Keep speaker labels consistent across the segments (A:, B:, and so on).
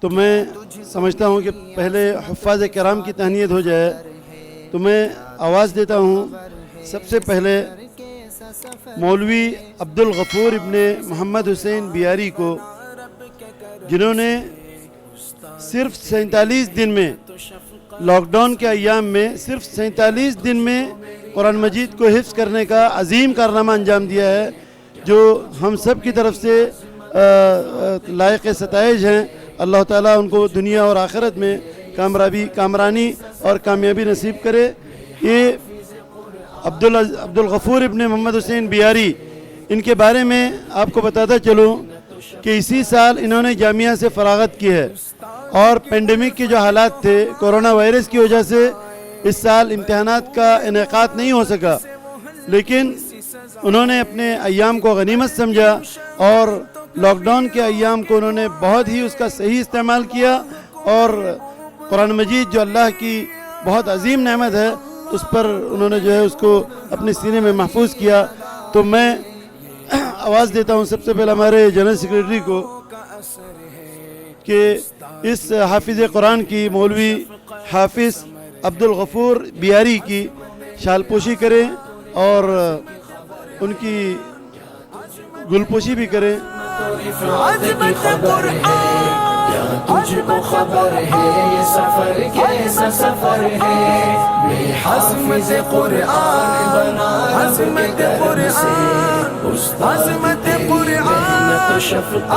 A: تو میں سمجھتا ہوں کہ پہلے حفاظ کرام کی تہنیت ہو جائے، تو میں آواز دیتا ہوں سب سے پہلے مولوی عبدالغفور ابن محمد حسین بیاری کو، جنہوں نے صرف 47 دن میں، لاک ڈاؤن کے ایام میں صرف 47 دن میں قرآن مجید کو حفظ کرنے کا عظیم کارنامہ انجام دیا ہے، جو ہم سب کی طرف سے لائق ستائش ہیں۔ اللہ تعالیٰ ان کو دنیا اور آخرت میں کامرانی اور کامیابی نصیب کرے۔ یہ عبدالغفور ابن محمد حسین بیاری، ان کے بارے میں آپ کو بتاتا چلوں کہ اسی سال انہوں نے جامعہ سے فراغت کی ہے، اور پینڈیمک کے جو حالات تھے کورونا وائرس کی وجہ سے اس سال امتحانات کا انعقاد نہیں ہو سکا، لیکن انہوں نے اپنے ایام کو غنیمت سمجھا اور لاک ڈاؤن کے ایام کو انہوں نے بہت ہی اس کا صحیح استعمال کیا، اور قرآن مجید جو اللہ کی بہت عظیم نعمت ہے اس پر انہوں نے جو ہے اس کو اپنے سینے میں محفوظ کیا۔ تو میں آواز دیتا ہوں سب سے پہلے ہمارے جنرل سیکریٹری کو کہ اس حافظ قرآن کی، مولوی حافظ عبدالغفور بیاری کی شال پوشی کریں اور ان کی گلپوشی بھی کریں۔
B: عظمت قرآن کیا تجھ کو خبر ہے، یہ سفر کیسا سفر ہے، بے حافظ قرآن بنا عظمت قرآن، عظمت قرآن،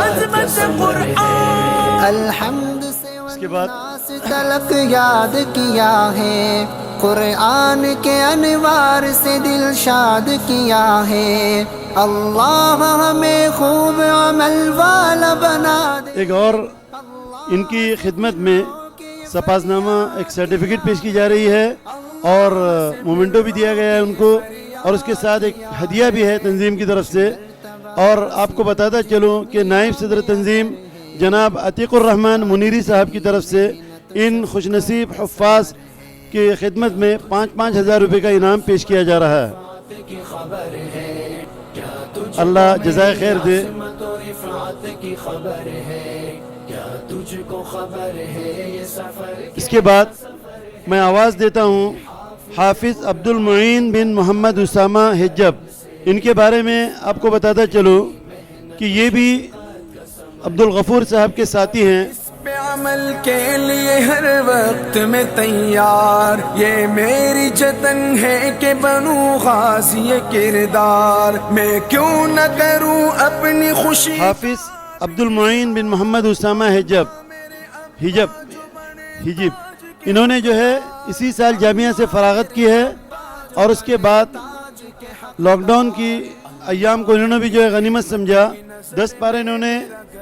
B: عظمت قرآن۔ الحمد سے
A: اس کے بعد
B: والناس تلک یاد کیا ہے، قرآن کے انوار سے دل شاد کیا ہے، اللہ ہمیں خوب عمل والا بنا دے۔
A: ایک اور ان کی خدمت میں سپاسنامہ ایک سرٹیفکیٹ پیش کی جا رہی ہے اور مومنٹو بھی دیا گیا ہے ان کو، اور اس کے ساتھ ایک ہدیہ بھی ہے تنظیم کی طرف سے۔ اور آپ کو بتاتا چلوں کہ نائب صدر تنظیم جناب عتیق الرحمن منیری صاحب کی طرف سے ان خوش نصیب حفاظ کی خدمت میں 5,000 روپے کا انعام پیش کیا جا رہا ہے۔ اللہ جزائے خیر دے۔ اس کے بعد میں آواز دیتا ہوں حافظ عبد المعین بن محمد اسامہ حجب، ان کے بارے میں آپ کو بتاتا چلوں کہ یہ بھی عبدالغفور صاحب کے ساتھی ہیں۔
B: پہ عمل کے لیے ہر وقت میں تیار، یہ میری جتن ہے کہ بنوں خاص یہ کردار، میں کیوں نہ کروں اپنی خوشی۔
A: حافظ عبد المعین بن محمد اسامہ حجب، انہوں نے جو ہے اسی سال جامعہ سے فراغت کی ہے، اور اس کے بعد لاک ڈاؤن کی ایام کو انہوں نے بھی جو ہے غنیمت سمجھا۔ 10 پارے انہوں نے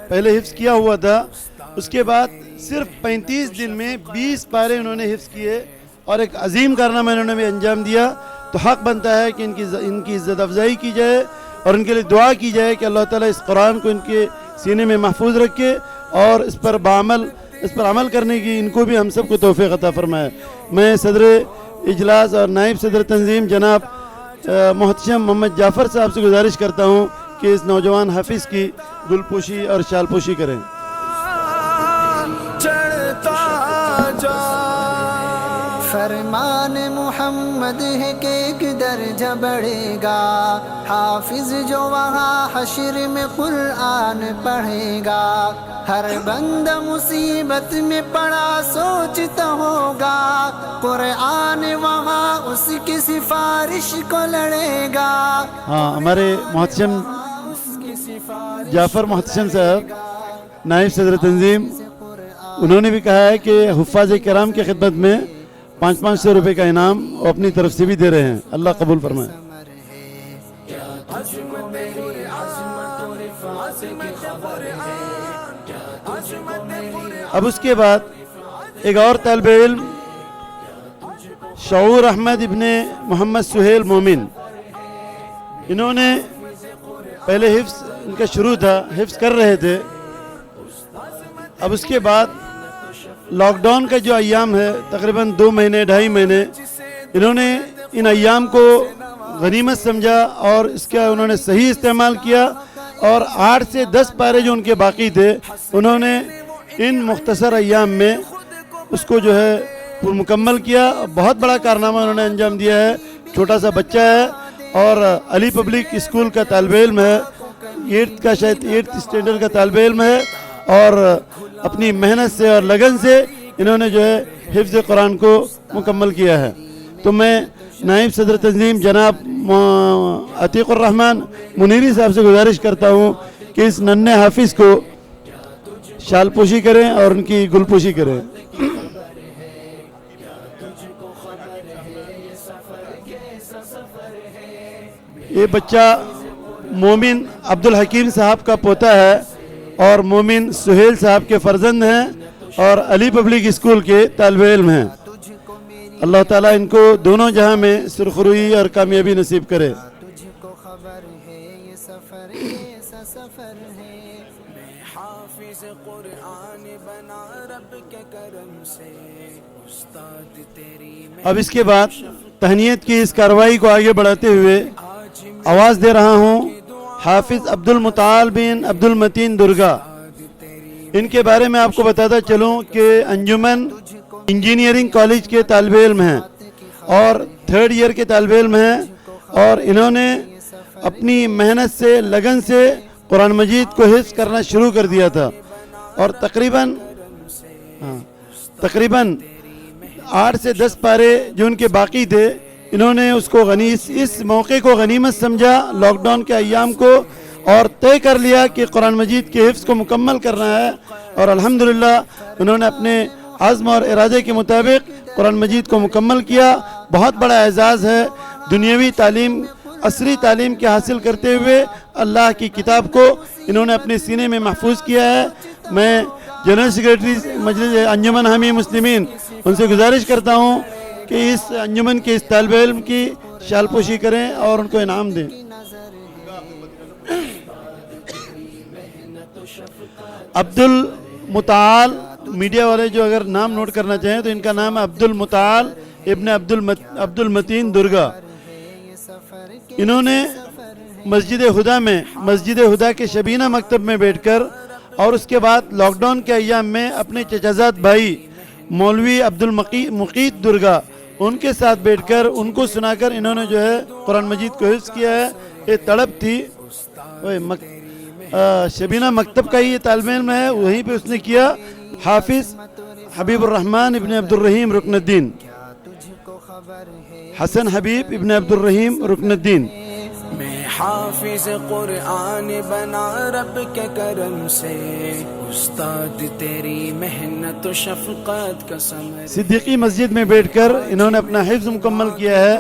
A: پہلے حفظ کیا ہوا تھا، اس کے بعد صرف 35 دن میں 20 پارے انہوں نے حفظ کیے، اور ایک عظیم کارنامہ انہوں نے بھی انجام دیا۔ تو حق بنتا ہے کہ ان کی عزت افزائی کی جائے اور ان کے لیے دعا کی جائے کہ اللہ تعالیٰ اس قرآن کو ان کے سینے میں محفوظ رکھے، اور اس پر عمل کرنے کی ان کو بھی ہم سب کو توفیق عطا فرمائے۔ میں صدر اجلاس اور نائب صدر تنظیم جناب محتشم محمد جعفر صاحب سے گزارش کرتا ہوں کہ اس نوجوان حافظ کی گل پوشی اور شال پوشی کریں۔
B: فرمان محمد ہے کہ ایک درجہ بڑھے گا، حافظ جو وہاں حشر میں قرآن پڑھے گا، ہر بندہ مصیبت میں پڑا سوچتا ہوگا، قرآن وہاں اس کی سفارش کو لڑے گا۔
A: ہاں، ہمارے محتشم جعفر محتشم صاحب نائب صدر تنظیم، انہوں نے بھی کہا ہے کہ حفاظ کرام کی خدمت میں 500 روپے کا انعام وہ اپنی طرف سے بھی دے رہے ہیں۔ اللہ قبول فرمائے۔ اب اس کے بعد ایک اور طالب علم شعور احمد ابن محمد سہیل مومن، انہوں نے پہلے حفظ ان کا شروع تھا، حفظ کر رہے تھے، اب اس کے بعد لاک ڈاؤن کا جو ایام ہے تقریباً 2 مہینے 2.5 مہینے، انہوں نے ان ایام کو غنیمت سمجھا اور اس کا انہوں نے صحیح استعمال کیا، اور 8 سے 10 پارے جو ان کے باقی تھے انہوں نے ان مختصر ایام میں اس کو جو ہے مکمل کیا. بہت بڑا کارنامہ انہوں نے انجام دیا ہے. چھوٹا سا بچہ ہے اور علی پبلک اسکول کا طالب علم ہے, 8th اسٹینڈرڈ کا طالب علم ہے, اور اپنی محنت سے اور لگن سے انہوں نے جو ہے حفظ قرآن کو مکمل کیا ہے. تو میں نائب صدر تنظیم جناب عتیق الرحمن منیری صاحب سے گزارش کرتا ہوں کہ اس ننھے حافظ کو شال پوشی کریں اور ان کی گل پوشی کریں. یہ بچہ مومن عبدالحکیم صاحب کا پوتا ہے اور مومن سہیل صاحب کے فرزند ہیں اور علی پبلک اسکول کے طالب علم ہیں. اللہ تعالیٰ ان کو دونوں جہاں میں سرخروئی اور کامیابی نصیب کرے.
B: تجھ کو خبر ہے یہ سفر کیسا سفر ہے. میں حافظ قرآن بنا رب کے کرم سے, استاد تیری
A: اب اس کے بعد تہنیت کی اس کارروائی کو آگے بڑھاتے ہوئے آواز دے رہا ہوں حافظ عبد المتعال بن عبد المتین درگا. ان کے بارے میں آپ کو بتاتا چلوں کہ انجمن انجینئرنگ کالج کے طالب علم ہیں اور 3rd ایئر کے طالب علم ہیں, اور انہوں نے اپنی محنت سے لگن سے قرآن مجید کو حفظ کرنا شروع کر دیا تھا, اور تقریباً 8 سے 10 پارے جو ان کے باقی تھے انہوں نے اس کو اس موقع کو غنیمت سمجھا, لاک ڈاؤن کے ایام کو, اور طے کر لیا کہ قرآن مجید کے حفظ کو مکمل کرنا ہے. اور الحمدللہ انہوں نے اپنے عزم اور ارادے کے مطابق قرآن مجید کو مکمل کیا. بہت بڑا اعزاز ہے. دنیاوی تعلیم, عصری تعلیم کے حاصل کرتے ہوئے اللہ کی کتاب کو انہوں نے اپنے سینے میں محفوظ کیا ہے. میں جنرل سیکریٹری مجلس انجمن حامی مسلمین ان سے گزارش کرتا ہوں کہ اس انجمن کے اس طالب علم کی شال پوشی کریں اور ان کو انعام دیں. عبد المتعال, میڈیا والے جو اگر نام نوٹ کرنا چاہیں تو ان کا نام ہے عبد المتعال ابن عبد المتین درگا. انہوں نے مسجد خدا کے شبینہ مکتب میں بیٹھ کر اور اس کے بعد لاک ڈاؤن کے ایام میں اپنے چچازاد بھائی مولوی عبد المقیت درگا ان کے ساتھ بیٹھ کر ان کو سنا کر انہوں نے جو ہے قرآن مجید کو حفظ کیا ہے. یہ طلب تھی, شبینہ مکتب کا ہی یہ طالب علم ہے, وہیں پہ اس نے کیا. حافظ حبیب الرحمن ابن عبد الرحیم رکن الدین, حسن حبیب ابن عبد الرحیم رکن الدین.
C: میں حافظ قرآن بنا رب کے کرم سے, استاد تیری محنت و شفقت کا ثمر.
A: صدیقی مسجد میں بیٹھ کر انہوں نے اپنا حفظ مکمل کیا ہے,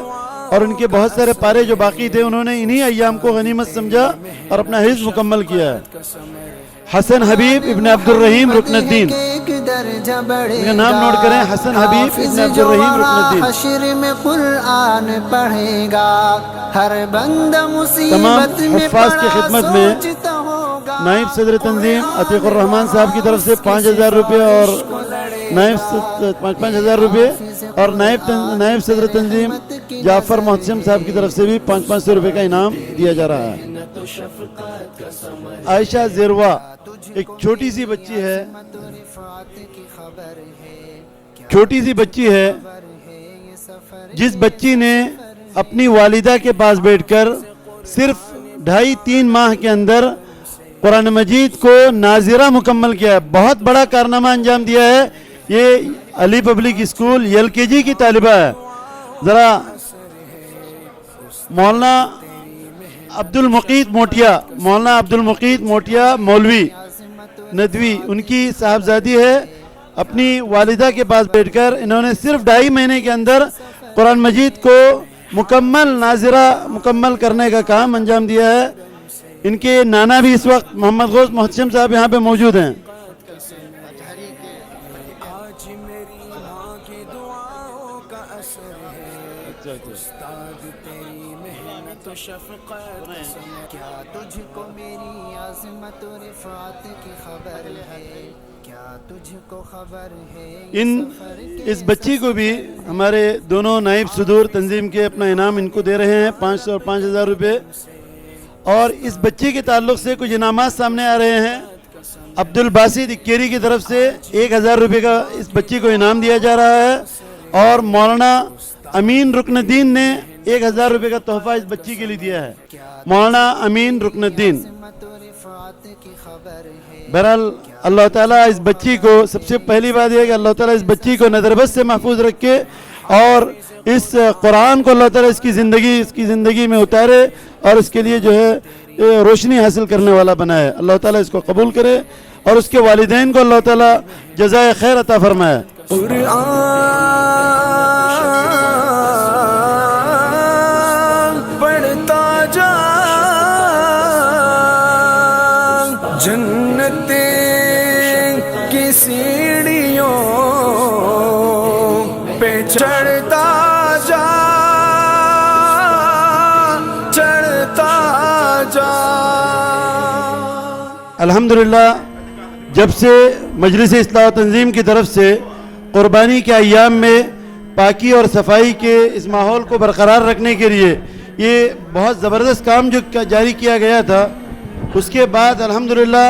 A: اور ان کے بہت سارے پارے جو باقی تھے انہوں نے انہی ایام کو غنیمت سمجھا اور اپنا حفظ مکمل کیا ہے. حسن حبیب ابن عبد الرحیم رکن الدین, ان کا نام نوٹ کریں, حسن حبیب ابن عبد الرحیم رکن الدین.
B: حشر میں قرآن پڑھے گا, ہر بندہ مصیبت میں
A: حفاظ کی خدمت میں نائب صدر تنظیم عتیق الرحمن صاحب کی طرف سے 5,000 روپے اور نائب 5,000 روپے, اور نائب صدر تنظیم جعفر محتشم صاحب کی طرف سے بھی 500 روپے کا انعام دیا جا رہا ہے. عائشہ زیروا ایک چھوٹی سی بچی ہے جس بچی نے اپنی والدہ کے پاس بیٹھ کر صرف 2.5-3 ماہ کے اندر قرآن مجید کو ناظرہ مکمل کیا ہے. بہت بڑا کارنامہ انجام دیا ہے. یہ علی پبلک اسکول LKG کی طالبہ ہے. ذرا مولانا عبد المقیت موٹیا مولوی ندوی ان کی صاحبزادی ہے. اپنی والدہ کے پاس بیٹھ کر انہوں نے صرف 2.5 مہینے کے اندر قرآن مجید کو مکمل کرنے کا کام انجام دیا ہے. ان کے نانا بھی اس وقت محمد غوث محتشم صاحب یہاں پہ موجود ہیں.
B: کیا تجھ کو میری عظمت و رفعت کی خبر ہے, کیا تجھ کو خبر ہے.
A: اس بچی کو بھی ہمارے دونوں نائب صدور تنظیم کے اپنا انعام ان کو دے رہے ہیں 500 اور 5,000 روپے. اور اس بچے کے تعلق سے کچھ انعامات سامنے آ رہے ہیں. عبد الباسط اکیری کی طرف سے 1000 روپے کا اس بچی کو انعام دیا جا رہا ہے، اور مولانا امین رکن الدین نے 1000 روپے کا تحفہ اس بچی کے لیے دیا ہے. مولانا امین رکن الدین. بہرحال اللہ تعالیٰ اس بچی کو، سب سے پہلی بات یہ ہے کہ اللہ تعالیٰ اس بچی کو نظر بد سے محفوظ رکھے، اور اس قرآن کو اللہ تعالیٰ اس کی زندگی میں اتارے، اور اس کے لیے جو ہے روشنی حاصل کرنے والا بنائے. اللہ تعالیٰ اس کو قبول کرے، اور اس کے والدین کو اللہ تعالیٰ جزائے خیر عطا فرمائے.
C: قرآن پڑھتا جا، جنت کی سیڑھیوں پہ چڑھتا جا، چڑھتا جا.
A: الحمدللہ جب سے مجلس اصلاح و تنظیم کی طرف سے قربانی کے ایام میں پاکی اور صفائی کے اس ماحول کو برقرار رکھنے کے لیے یہ بہت زبردست کام جو جاری کیا گیا تھا، اس کے بعد الحمدللہ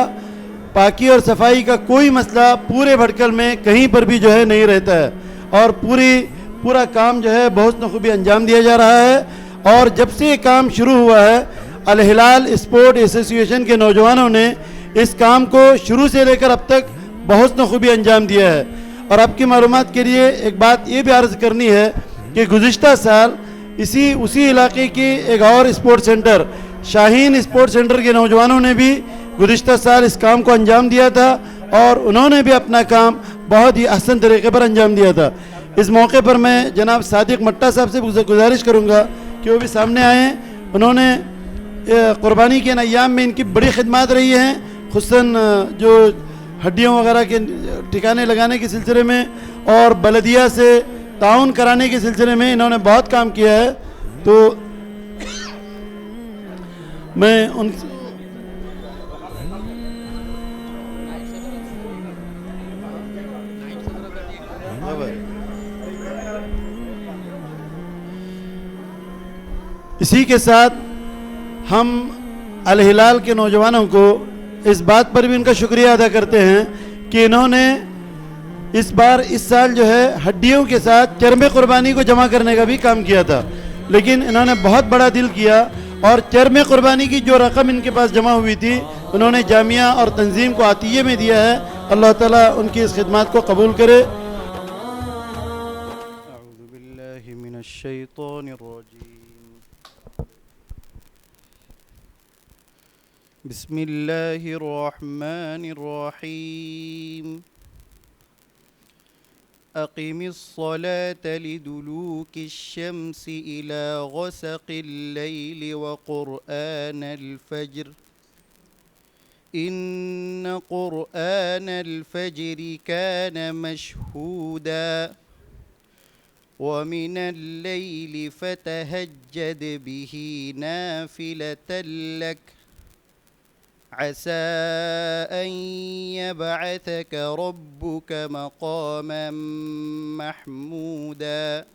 A: پاکی اور صفائی کا کوئی مسئلہ پورے بھٹکل میں کہیں پر بھی جو ہے نہیں رہتا ہے، اور پورا کام جو ہے بہت خوبی انجام دیا جا رہا ہے. اور جب سے یہ کام شروع ہوا ہے، الہلال اسپورٹ ایسوسی ایشن کے نوجوانوں نے اس کام کو شروع سے لے کر اب تک بہت خوبی انجام دیا ہے. اور آپ کی معلومات کے لیے ایک بات یہ بھی عرض کرنی ہے کہ گزشتہ سال اسی علاقے کے ایک اور اسپورٹ سینٹر، شاہین اسپورٹ سینٹر کے نوجوانوں نے بھی گزشتہ سال اس کام کو انجام دیا تھا، اور انہوں نے بھی اپنا کام بہت ہی احسن طریقے پر انجام دیا تھا. اس موقع پر میں جناب صادق مٹا صاحب سے گزارش کروں گا کہ وہ بھی سامنے آئیں. انہوں نے قربانی کے ایام میں ان کی بڑی خدمات رہی ہیں، خصوصاً جو ہڈیوں وغیرہ کے ٹھکانے لگانے کے سلسلے میں اور بلدیہ سے تعاون کرانے کے سلسلے میں انہوں نے بہت کام کیا ہے. تو میں ان اسی کے ساتھ ہم الہلال کے نوجوانوں کو اس بات پر بھی ان کا شکریہ ادا کرتے ہیں کہ انہوں نے اس سال جو ہے ہڈیوں کے ساتھ چرم قربانی کو جمع کرنے کا بھی کام کیا تھا، لیکن انہوں نے بہت بڑا دل کیا اور چرم قربانی کی جو رقم ان کے پاس جمع ہوئی تھی انہوں نے جامعہ اور تنظیم کو عطیے میں دیا ہے. اللہ تعالیٰ ان کی اس خدمات کو قبول کرے. اعوذ باللہ من الشیطان الرجیم. بسم اللہ الرحمن الرحیم. اقم الصلاة لدلوک الشمس الى غسق اللیل وقرآن الفجر ان قرآن الفجر كان مشهودا ومن الليل فتهجد به نافلة لك عسى أن يبعثك ربك مقاما محمودا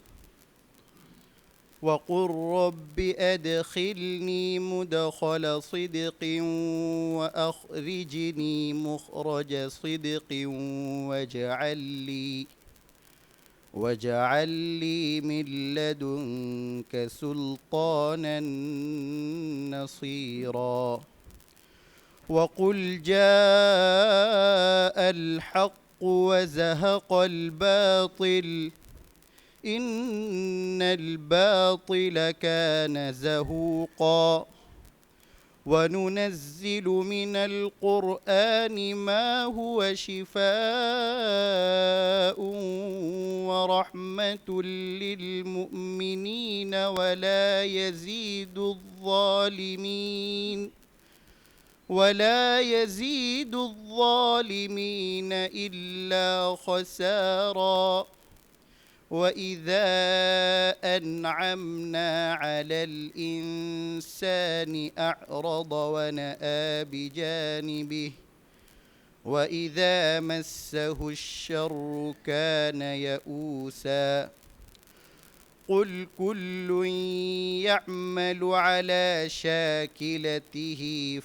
A: وقل رب أدخلني مدخل صدق وأخرجني مخرج صدق واجعل لي من لدنك سلطانا نصيرا وقل جاء الحق وزهق الباطل إن الباطل كان زهوقا وننزل من القرآن ما هو شفاء ورحمة للمؤمنين ولا يزيد الظالمين إلا خسارا وإذا أنعمنا على الإنسان أعرض ونأى بجانبه وإذا مسه الشر كان يئوسا
D: قل كل يعمل على شاكلته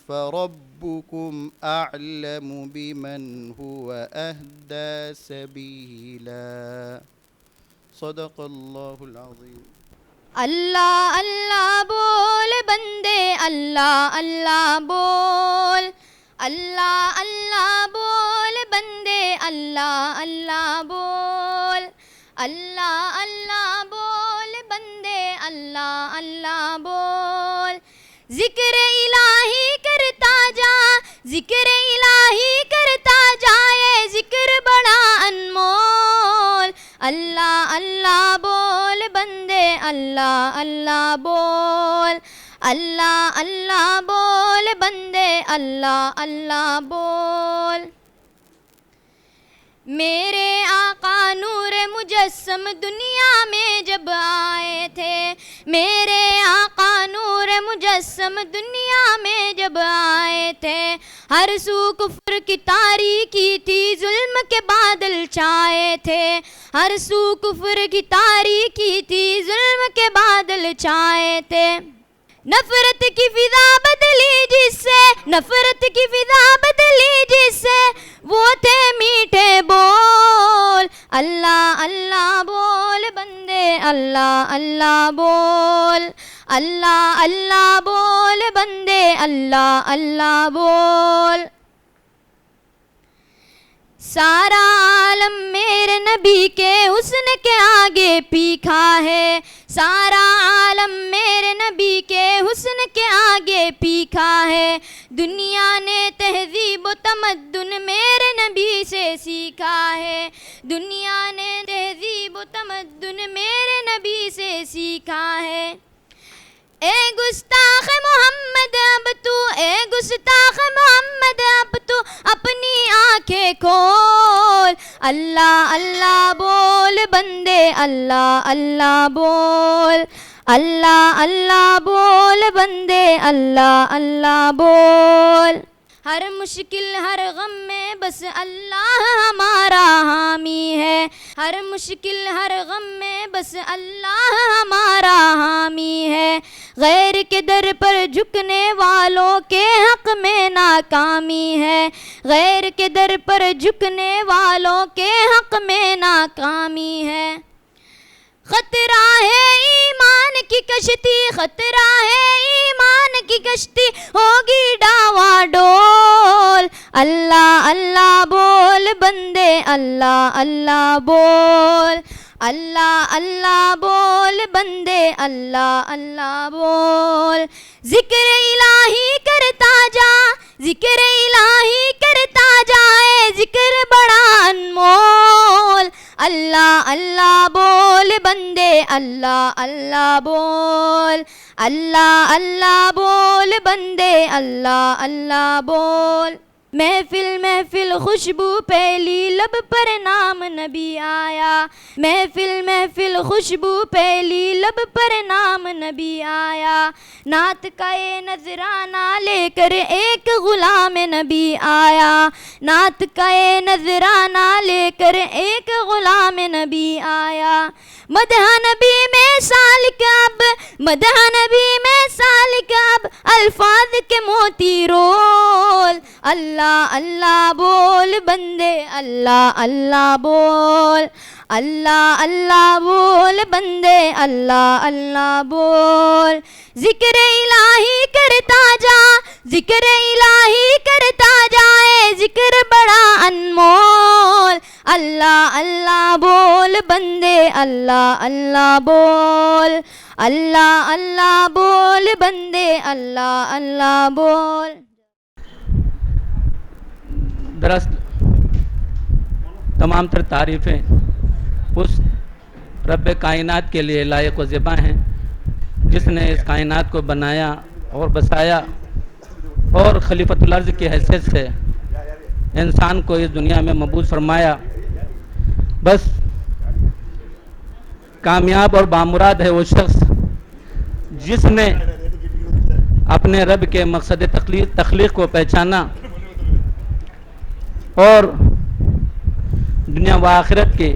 D: فربكم أعلم بمن هو أهدى سبيلا صدق الله العظيم.
E: اللہ اللہ بول بندے اللہ اللہ بول، اللہ اللہ بول بندے اللہ اللہ بول، اللہ اللہ بول بندے اللہ اللہ بول. ذکر الہی کرتا جا، ذکر الہی کرتا جائے، ذکر بڑا انمول. اللہ اللہ بول بندے اللہ اللہ بول، اللہ اللہ بول بندے اللہ اللہ بول. میرے آقا نور مجسم دنیا میں جب آئے تھے، میرے آقا نور مجسم دنیا میں جب آئے تھے، ہر سو کفر کی تاریکی تھی، ظلم کے بادل چھائے تھے، ہر سو کفر کی تاریکی تھی، ظلم کے بادل چھائے تھے. نفرت کی فضا بدلی جس سے، نفرت کی فضا بدلی جس سے، وہ تھے میٹھے بول. اللہ اللہ بول بندے اللہ اللہ بول، اللہ اللہ بول بندے اللہ اللہ بول. سارا عالم میرے نبی کے حسن کے آگے پیکھا ہے، سارا عالم میرے نبی کے حسن کے آگے پیکھا ہے. دنیا نے تہذیب و تمدن میرے نبی سے سیکھا ہے، دنیا نے تہذیب و تمدن میرے نبی سے سیکھا ہے. اے گستاخ محمد اب تو، اے گستاخ محمد اب تو اپنی آنکھیں کھول. اللہ اللہ بول بندے اللہ اللہ بول، اللہ اللہ بول بندے اللہ اللہ بول. ہر مشکل ہر غم میں بس اللہ ہمارا حامی ہے، ہر مشکل ہر غم میں بس اللہ ہمارا حامی ہے. غیر کے در پر جھکنے والوں کے حق میں ناکامی ہے، غیر کے در پر جھکنے والوں کے حق میں ناکامی ہے. خطرہ ہے ایمان کی کشتی، خطرہ ہے ایمان کی کشتی، ہوگی ڈاواں ڈول. اللہ اللہ بول بندے اللہ اللہ بول، اللہ اللہ بول بندے اللہ اللہ بول. ذکر الہی کرتا جا، ذکر الہی کرتا جائے، ذکر بڑا انمول. اللہ اللہ بول بندے اللہ اللہ بول، اللہ اللہ بول بندے اللہ اللہ بول. محفل محفل خوشبو پھیلی لب پر نام نبی آیا، محفل محفل خوشبو پھیلی لب پر نام نبی آیا. نعت کا یہ نذرانہ لے کر ایک غلام نبی آیا، نعت کا یہ نذرانہ لے کر ایک غلام نبی آیا. مدح نبی میں سالک اب، مدح نبی میں سالک اب، الفاظ کے موتی رول. اللہ اللہ بول بندے اللہ اللہ بول، اللہ اللہ بول بندے اللہ اللہ بول. ذکر الہی کرتا جا، ذکر الہی کرتا جائے، ذکر بڑا انمول. اللہ اللہ بول بندے اللہ اللہ بول، اللہ اللہ بول بندے اللہ اللہ بول.
F: درست تمام تر تعریفیں اس رب کائنات کے لیے لائق و زیبا ہیں جس نے اس کائنات کو بنایا اور بسایا اور خلیفۃ الارض کی حیثیت سے انسان کو اس دنیا میں مبعوث فرمایا. بس کامیاب اور بامراد ہے وہ شخص جس نے اپنے رب کے مقصد تخلیق کو پہچانا اور دنیا و آخرت کے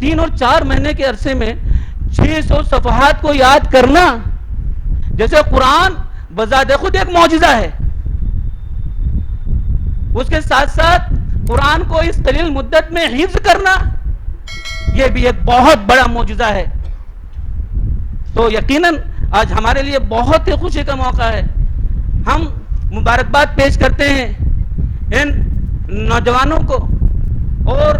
F: 3 اور 4 مہینے کے عرصے میں 600 صفحات کو یاد کرنا جیسے قرآن بذات خود ایک معجزہ ہے، اس کے ساتھ ساتھ قرآن کو اس قلیل مدت میں حفظ کرنا یہ بھی ایک بہت بڑا معجزہ ہے۔ تو یقیناً آج ہمارے لیے بہت ہی خوشی کا موقع ہے۔ ہم مبارکباد پیش کرتے ہیں ان نوجوانوں کو اور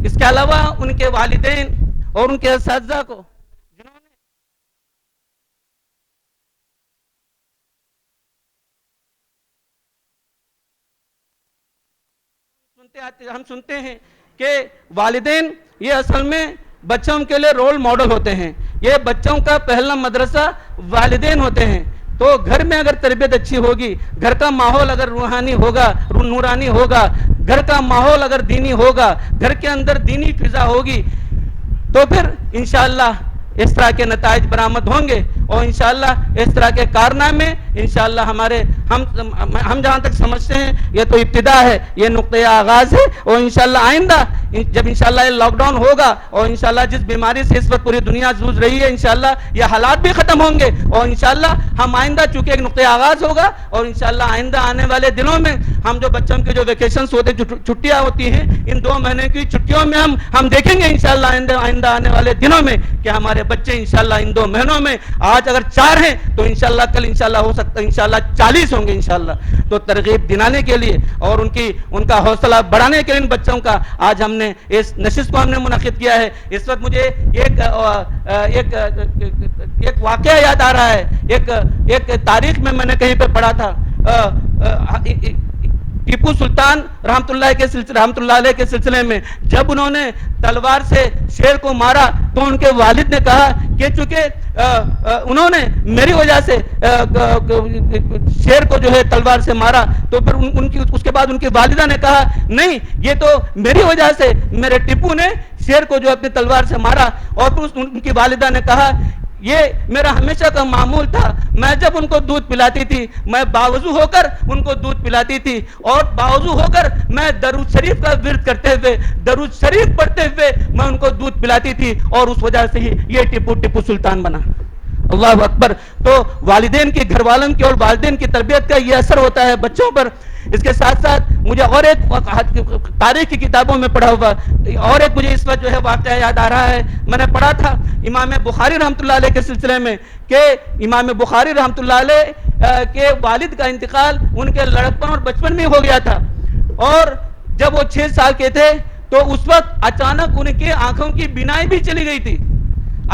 F: اس کے علاوہ ان کے والدین اور ان کے اساتذہ کو جنہوں نے ہم سنتے ہیں کہ والدین یہ اصل میں بچوں کے لیے رول ماڈل ہوتے ہیں، یہ بچوں کا پہلا مدرسہ والدین ہوتے ہیں۔ تو گھر میں اگر تربیت اچھی ہوگی، گھر کا ماحول اگر روحانی ہوگا، نورانی ہوگا، گھر کا ماحول اگر دینی ہوگا، گھر کے اندر دینی فضا ہوگی، تو پھر انشاءاللہ اس طرح کے نتائج برآمد ہوں گے اور انشاءاللہ اس طرح کے کارنامے انشاءاللہ ہمارے ہم جہاں تک سمجھتے ہیں یہ تو ابتدا ہے، یہ نقطۂ آغاز ہے، اور انشاءاللہ آئندہ جب انشاءاللہ یہ لاک ڈاؤن ہوگا اور انشاءاللہ جس بیماری سے اس وقت پوری دنیا جوجھ رہی ہے انشاءاللہ یہ حالات بھی ختم ہوں گے، اور انشاءاللہ ہم آئندہ چونکہ ایک نقطۂ آغاز ہوگا اور انشاءاللہ آئندہ آنے والے دنوں میں ہم جو بچوں کے جو ویکیشنز ہوتے چھٹیاں ہوتی ہیں ان 2 مہینے کی چھٹیوں میں ہم دیکھیں گے انشاءاللہ آئندہ آنے والے دنوں میں کہ ہمارے بچے انشاءاللہ ان 2 مہینوں میں آج اگر 4 ہیں تو انشاءاللہ کل انشاءاللہ ہو سکتا ہے انشاءاللہ 40 ہوں گے انشاءاللہ۔ تو ترغیب دلانے کے لیے اور ان کا حوصلہ بڑھانے کے لیے ان بچوں کا آج ہم نے اس نشست کو ہم نے منعقد کیا ہے۔ اس وقت مجھے ایک واقعہ یاد آ رہا ہے، ایک تاریخ میں نے کہیں پہ پڑھا تھا، ٹیپو سلطان رحمت اللہ علیہ کے سلسلے میں جب انہوں نے تلوار سے شیر کو مارا تو ان کے والد نے کہا کہ چونکہ انہوں نے میری وجہ سے شیر کو جو ہے تلوار سے مارا، تو پھر اس کے بعد ان کی والدہ نے کہا نہیں یہ تو میری وجہ سے میرے ٹیپو نے شیر کو جو اپنی تلوار سے مارا، اور پھر ان کی والدہ نے کہا یہ میرا ہمیشہ کا معمول تھا، میں جب ان کو دودھ پلاتی تھی میں باوضو ہو کر ان کو دودھ پلاتی تھی، اور باوضو ہو کر میں درود شریف کا ورد کرتے ہوئے درود شریف پڑھتے ہوئے میں ان کو دودھ پلاتی تھی، اور اس وجہ سے ہی یہ ٹیپو سلطان بنا۔ اللہ اکبر۔ تو والدین کی، گھر والوں کی اور والدین کی تربیت کا یہ اثر ہوتا ہے بچوں پر۔ اس کے ساتھ ساتھ مجھے اور ایک تاریخ کی کتابوں میں پڑھا ہوا اور ایک مجھے اس وقت جو ہے واقعہ یاد آ رہا ہے، میں نے پڑھا تھا امام بخاری رحمت اللہ علیہ کے سلسلے میں کہ امام بخاری رحمت اللہ علیہ کے والد کا انتقال ان کے لڑکپن اور بچپن میں ہو گیا تھا، اور جب وہ 6 سال کے تھے تو اس وقت اچانک ان کے آنکھوں کی بینائی بھی چلی گئی تھی،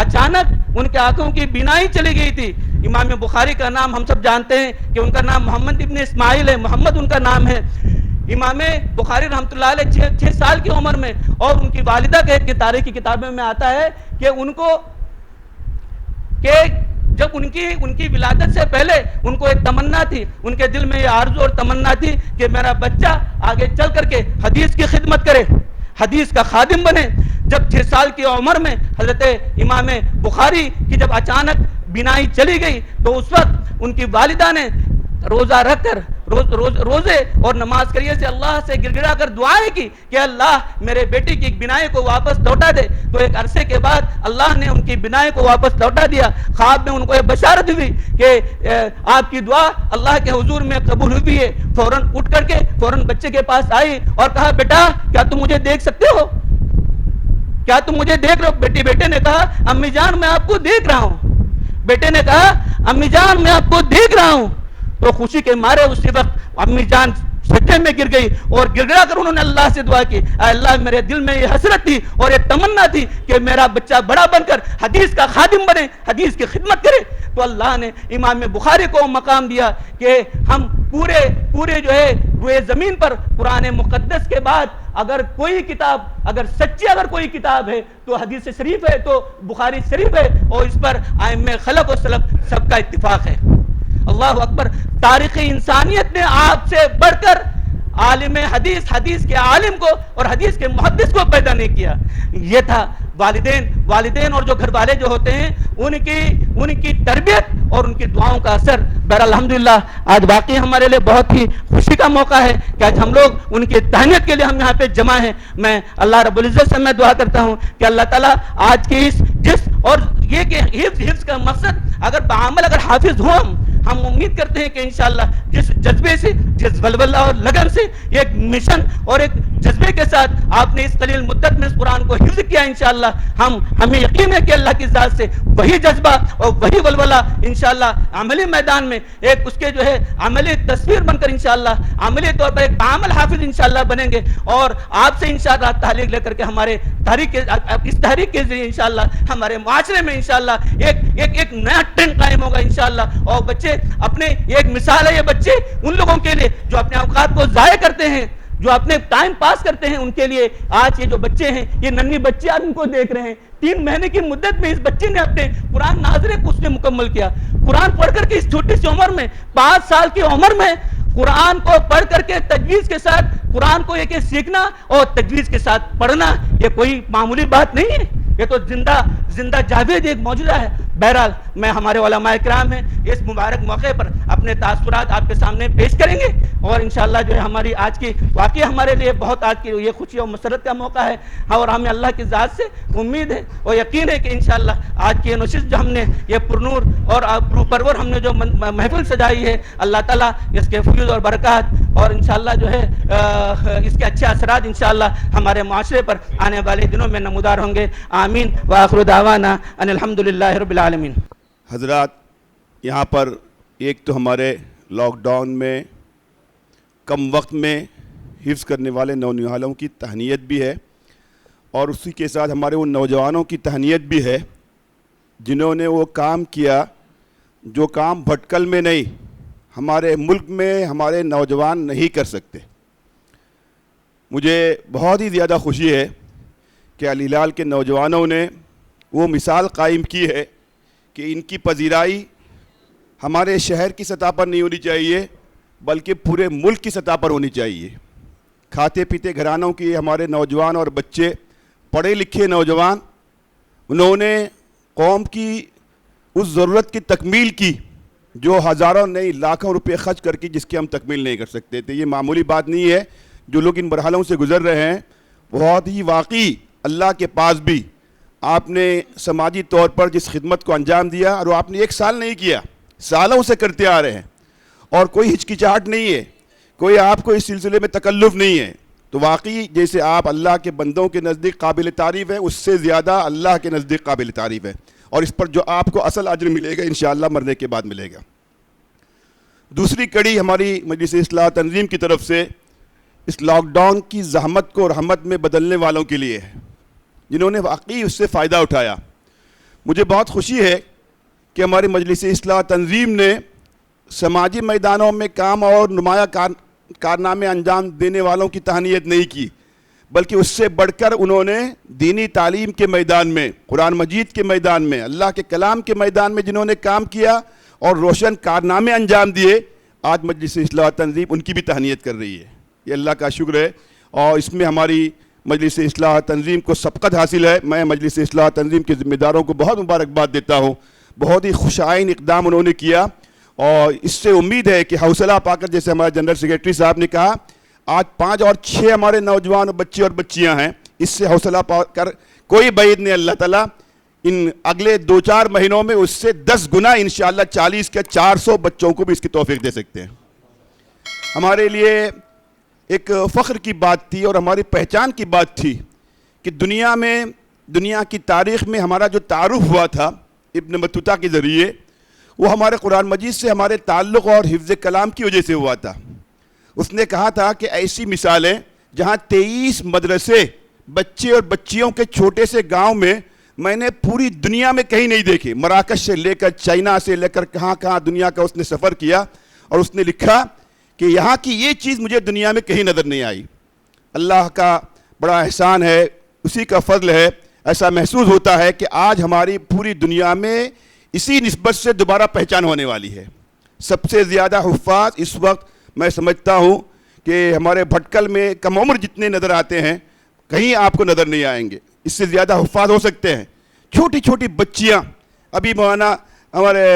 F: اچانک ان کے آنکھوں کی بینائی چلی گئی تھی۔ امام بخاری کا نام ہم سب جانتے ہیں کہ ان کا نام محمد ابن اسماعیل ہے، محمد ان کا نام ہے۔ امام بخاری رحمت اللہ علیہ 6 سال کی عمر میں، اور ان کی والدہ کے تاریخ کی کتابوں میں آتا ہے کہ ان کو کہ جب ان کی ولادت سے پہلے ان کو ایک تمنا تھی، ان کے دل میں یہ آرزو اور تمنا تھی کہ میرا بچہ آگے چل کر کے حدیث کی خدمت کرے، حدیث کا خادم بنے۔ جب 6 سال کی عمر میں حضرت امام بخاری کی جب اچانک بینائی چلی گئی تو اس وقت ان کی والدہ نے روزہ رکھ کر روزے اور نماز کریے سے اللہ سے گر گڑا کر دعائیں کی کہ اللہ میرے بیٹی کی بینائی کو واپس لوٹا دے۔ تو ایک عرصے کے بعد اللہ نے ان کی بینائی کو واپس لوٹا دیا۔ خواب میں ان کو یہ بشارت ہوئی کہ آپ کی دعا اللہ کے حضور میں قبول ہوئی ہے۔ فوراً اٹھ کر کے فوراً بچے کے پاس آئی اور کہا بیٹا کیا تم مجھے دیکھ سکتے ہو، کیا تم مجھے دیکھ رہے ہو؟ بیٹے نے کہا امی جان میں آپ کو دیکھ رہا ہوں۔ بیٹے نے کہا امی جان میں آپ کو دیکھ رہا ہوں۔ تو خوشی کے مارے اسی وقت امی جان سجدے میں گر گئی اور گر گڑا کر انہوں نے اللہ سے دعا کی، اے اللہ میرے دل میں یہ حسرت تھی اور یہ تمنا تھی کہ میرا بچہ بڑا بن کر حدیث کا خادم بنے، حدیث کی خدمت کرے۔ تو اللہ نے امام بخاری کو مقام دیا کہ ہم پورے جو ہے روئے زمین پر قرآن مقدس کے بعد اگر کوئی کتاب، اگر سچی اگر کوئی کتاب ہے تو حدیث شریف ہے، تو بخاری شریف ہے، اور اس پر ائمہ خلف و سلف سب کا اتفاق ہے۔ اللہ اکبر۔ تاریخ انسانیت نے آپ سے بڑھ کر عالم حدیث، حدیث کے عالم کو اور حدیث کے محدث کو پیدا نہیں کیا. یہ تھا والدین اور جو گھر والے جو ہوتے ہیں ان کی تربیت اور ان کی دعاؤں کا اثر. بہرحال الحمدللہ آج واقعی ہمارے لیے بہت ہی خوشی کا موقع ہے کہ آج ہم لوگ ان کی تہنیت کے لیے ہم یہاں پہ جمع ہیں. میں اللہ رب العزت سے میں دعا کرتا ہوں کہ اللہ تعالیٰ آج کی اور یہ کہ حفظ کا مقصد اگر بعمل اگر حافظ ہوں ہم امید کرتے ہیں کہ انشاءاللہ جس جذبے سے، جس ولولہ اور لگن سے، ایک مشن اور ایک جذبے کے ساتھ آپ نے اس قلیل مدت میں اس قرآن کو حفظ کیا انشاءاللہ ہمیں یقین ہے کہ اللہ کی ذات سے وہی جذبہ اور وہی ولولہ انشاءاللہ عملی میدان میں ایک اس کے جو ہے عملی تصویر بن کر انشاءاللہ عملی طور پر ایک بعمل حافظ انشاءاللہ بنیں گے. اور آپ سے انشاءاللہ تحریک لے کر کے ہمارے اس تحریک کے ذریعے انشاءاللہ ہمارے معاشرے میں انشاءاللہ ایک نیا ٹرینڈ قائم ہوگا انشاءاللہ. اور بچے اپنے ایک مثال ہے یہ بچے ان لوگوں کے لیے جو اپنے اوقات کو ضائع کرتے ہیں، جو اپنے ٹائم پاس کرتے ہیں، ان کے لیے آج یہ جو بچے ہیں، یہ ننھی بچے آج ان کو دیکھ رہے ہیں. 3 مہینے کی مدت میں اس بچے نے اپنے قرآن ناظرے کو اس نے مکمل کیا. قرآن پڑھ کر کے اس چھوٹی سی عمر میں 5 سال کی عمر میں قرآن کو پڑھ کر کے تجویز کے ساتھ قرآن کو ایک سیکھنا اور تجویز کے ساتھ پڑھنا یہ کوئی معمولی بات نہیں ہے. یہ تو زندہ جاوید ایک معجزہ ہے. بہرحال میں ہمارے علماء کرام ہیں اس مبارک موقع پر اپنے تاثرات آپ کے سامنے پیش کریں گے اور انشاءاللہ جو ہے ہماری آج کی واقعی ہمارے لیے بہت آج کی یہ خوشی اور مسرت کا موقع ہے. اور ہمیں اللہ کی ذات سے امید ہے اور یقین ہے کہ انشاءاللہ آج کی یہ نشست جو ہم نے یہ پرنور اور پرور ہم نے جو محفل سجائی ہے اللہ تعالیٰ اس کے فیض اور برکات اور انشاءاللہ جو ہے اس کے اچھے اثرات انشاءاللہ ہمارے معاشرے پر آنے والے دنوں میں نمودار ہوں گے. آمین وآخر دعوانا ان الحمدللہ رب العالمین.
G: حضرات یہاں پر ایک تو ہمارے لاک ڈاؤن میں کم وقت میں حفظ کرنے والے نونہالوں کی تہنیت بھی ہے اور اسی کے ساتھ ہمارے وہ نوجوانوں کی تہنیت بھی ہے جنہوں نے وہ کام کیا جو کام بھٹکل میں نہیں ہمارے ملک میں ہمارے نوجوان نہیں کر سکتے. مجھے بہت ہی زیادہ خوشی ہے کہ الہلال کے نوجوانوں نے وہ مثال قائم کی ہے کہ ان کی پذیرائی ہمارے شہر کی سطح پر نہیں ہونی چاہیے بلکہ پورے ملک کی سطح پر ہونی چاہیے. کھاتے پیتے گھرانوں کے ہمارے نوجوان اور بچے پڑھے لکھے نوجوان انہوں نے قوم کی اس ضرورت کی تکمیل کی جو ہزاروں نہیں لاکھوں روپے خرچ کر کے جس کی ہم تکمیل نہیں کر سکتے تھے. یہ معمولی بات نہیں ہے. جو لوگ ان مرحلوں سے گزر رہے ہیں بہت ہی واقعی اللہ کے پاس بھی آپ نے سماجی طور پر جس خدمت کو انجام دیا اور وہ آپ نے 1 سال نہیں کیا، سالوں سے کرتے آ رہے ہیں اور کوئی ہچکچاہٹ نہیں ہے، کوئی آپ کو اس سلسلے میں تکلف نہیں ہے. تو واقعی جیسے آپ اللہ کے بندوں کے نزدیک قابل تعریف ہے اس سے زیادہ اللہ کے نزدیک قابل تعریف ہے اور اس پر جو آپ کو اصل اجر ملے گا انشاءاللہ مرنے کے بعد ملے گا. دوسری کڑی ہماری مجلس اصلاح تنظیم کی طرف سے اس لاک ڈاؤن کی زحمت کو رحمت میں بدلنے والوں کے لیے ہے جنہوں نے واقعی اس سے فائدہ اٹھایا. مجھے بہت خوشی ہے کہ ہماری مجلس اصلاح تنظیم نے سماجی میدانوں میں کام اور نمایاں کارنامے انجام دینے والوں کی تہنیت نہیں کی بلکہ اس سے بڑھ کر انہوں نے دینی تعلیم کے میدان میں، قرآن مجید کے میدان میں، اللہ کے کلام کے میدان میں جنہوں نے کام کیا اور روشن کارنامے انجام دیے، آج مجلس اصلاح تنظیم ان کی بھی تہنیت کر رہی ہے. یہ اللہ کا شکر ہے اور اس میں ہماری مجلس اصلاح تنظیم کو سبقت حاصل ہے. میں مجلس اصلاح تنظیم کے ذمہ داروں کو بہت مبارکباد دیتا ہوں. بہت ہی خوشائن اقدام انہوں نے کیا اور اس سے امید ہے کہ حوصلہ پا کر جیسے ہمارے جنرل سیکریٹری صاحب نے کہا آج 5 اور 6 ہمارے نوجوان بچے اور بچیاں ہیں. اس سے حوصلہ پا کر کوئی بعید نہیں اللہ تعالیٰ ان اگلے 2-4 مہینوں میں اس سے 10 گنا انشاءاللہ 40 کے 400 بچوں کو بھی اس کی توفیق دے سکتے ہیں. ہمارے لیے ایک فخر کی بات تھی اور ہماری پہچان کی بات تھی کہ دنیا کی تاریخ میں ہمارا جو تعارف ہوا تھا ابن بطوطہ کے ذریعے وہ ہمارے قرآن مجید سے ہمارے تعلق اور حفظ کلام کی وجہ سے ہوا تھا. اس نے کہا تھا کہ ایسی مثالیں جہاں 23 مدرسے بچے اور بچیوں کے چھوٹے سے گاؤں میں نے پوری دنیا میں کہیں نہیں دیکھے. مراکش سے لے کر چائنا سے لے کر کہاں دنیا کا اس نے سفر کیا اور اس نے لکھا کہ یہاں کی یہ چیز مجھے دنیا میں کہیں نظر نہیں آئی. اللہ کا بڑا احسان ہے، اسی کا فضل ہے. ایسا محسوس ہوتا ہے کہ آج ہماری پوری دنیا میں اسی نسبت سے دوبارہ پہچان ہونے والی ہے. سب سے زیادہ حفاظ اس وقت میں سمجھتا ہوں کہ ہمارے بھٹکل میں کم عمر جتنے نظر آتے ہیں کہیں آپ کو نظر نہیں آئیں گے، اس سے زیادہ حفاظ ہو سکتے ہیں. چھوٹی چھوٹی بچیاں، ابھی مولانا ہمارے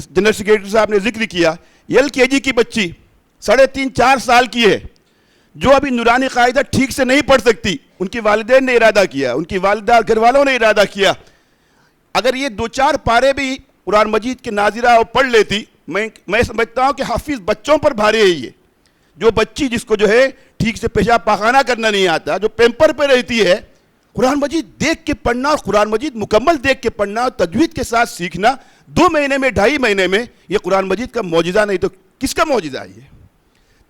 G: جنرل سیکریٹری صاحب نے ذکر کیا، LKG کی بچی 3.5-4 سال کی ہے، جو ابھی نورانی قاعدہ ٹھیک سے نہیں پڑھ سکتی. ان کی والدین نے ارادہ کیا، ان کی والدہ گھر والوں نے ارادہ کیا، اگر یہ 2-4 پارے بھی قرآن مجید کے ناظرہ پڑھ لیتی، میں سمجھتا ہوں کہ حافظ بچوں پر بھاری ہے. یہ جو بچی جس کو جو ہے ٹھیک سے پیشاب پاخانہ کرنا نہیں آتا، جو پیمپر پہ رہتی ہے، قرآن مجید دیکھ کے پڑھنا اور قرآن مجید مکمل دیکھ کے پڑھنا اور تجوید کے ساتھ سیکھنا 2 مہینے میں 2.5 مہینے میں، یہ قرآن مجید کا معجزہ نہیں تو کس کا معجزہ ہے؟ یہ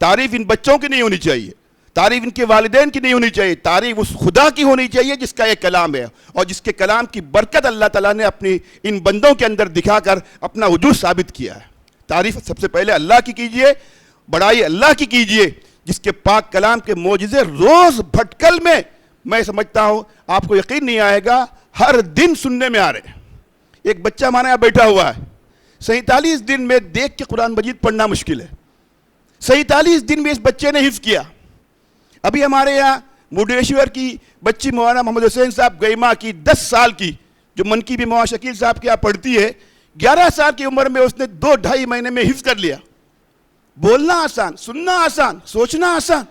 G: تعریف ان بچوں کی نہیں ہونی چاہیے، تعریف ان کے والدین کی نہیں ہونی چاہیے، تعریف اس خدا کی ہونی چاہیے جس کا یہ کلام ہے اور جس کے کلام کی برکت اللہ تعالیٰ نے اپنی ان بندوں کے اندر دکھا کر اپنا وجود ثابت کیا ہے. تعریف سب سے پہلے اللہ کی کیجئے، بڑائی اللہ کی کیجئے جس کے پاک کلام کے معجزے روز بھٹکل میں سمجھتا ہوں آپ کو یقین نہیں آئے گا، ہر دن سننے میں آ رہے ہیں. ایک بچہ ہمارے یہاں بیٹھا ہوا ہے، 47 دن میں دیکھ کے قرآن مجید پڑھنا مشکل ہے. 47 دن میں اس بچے نے حفظ کیا. ابھی ہمارے یہاں مڈیشور کی بچی مولانا محمد حسین صاحب گئیما کی 10 سال کی، جو منکی بھی مولانا شکیل صاحب کے یہاں پڑھتی ہے، 11 سال کی عمر میں اس نے 2-2.5 مہینے میں حفظ کر لیا. بولنا آسان، سننا آسان، سوچنا آسان،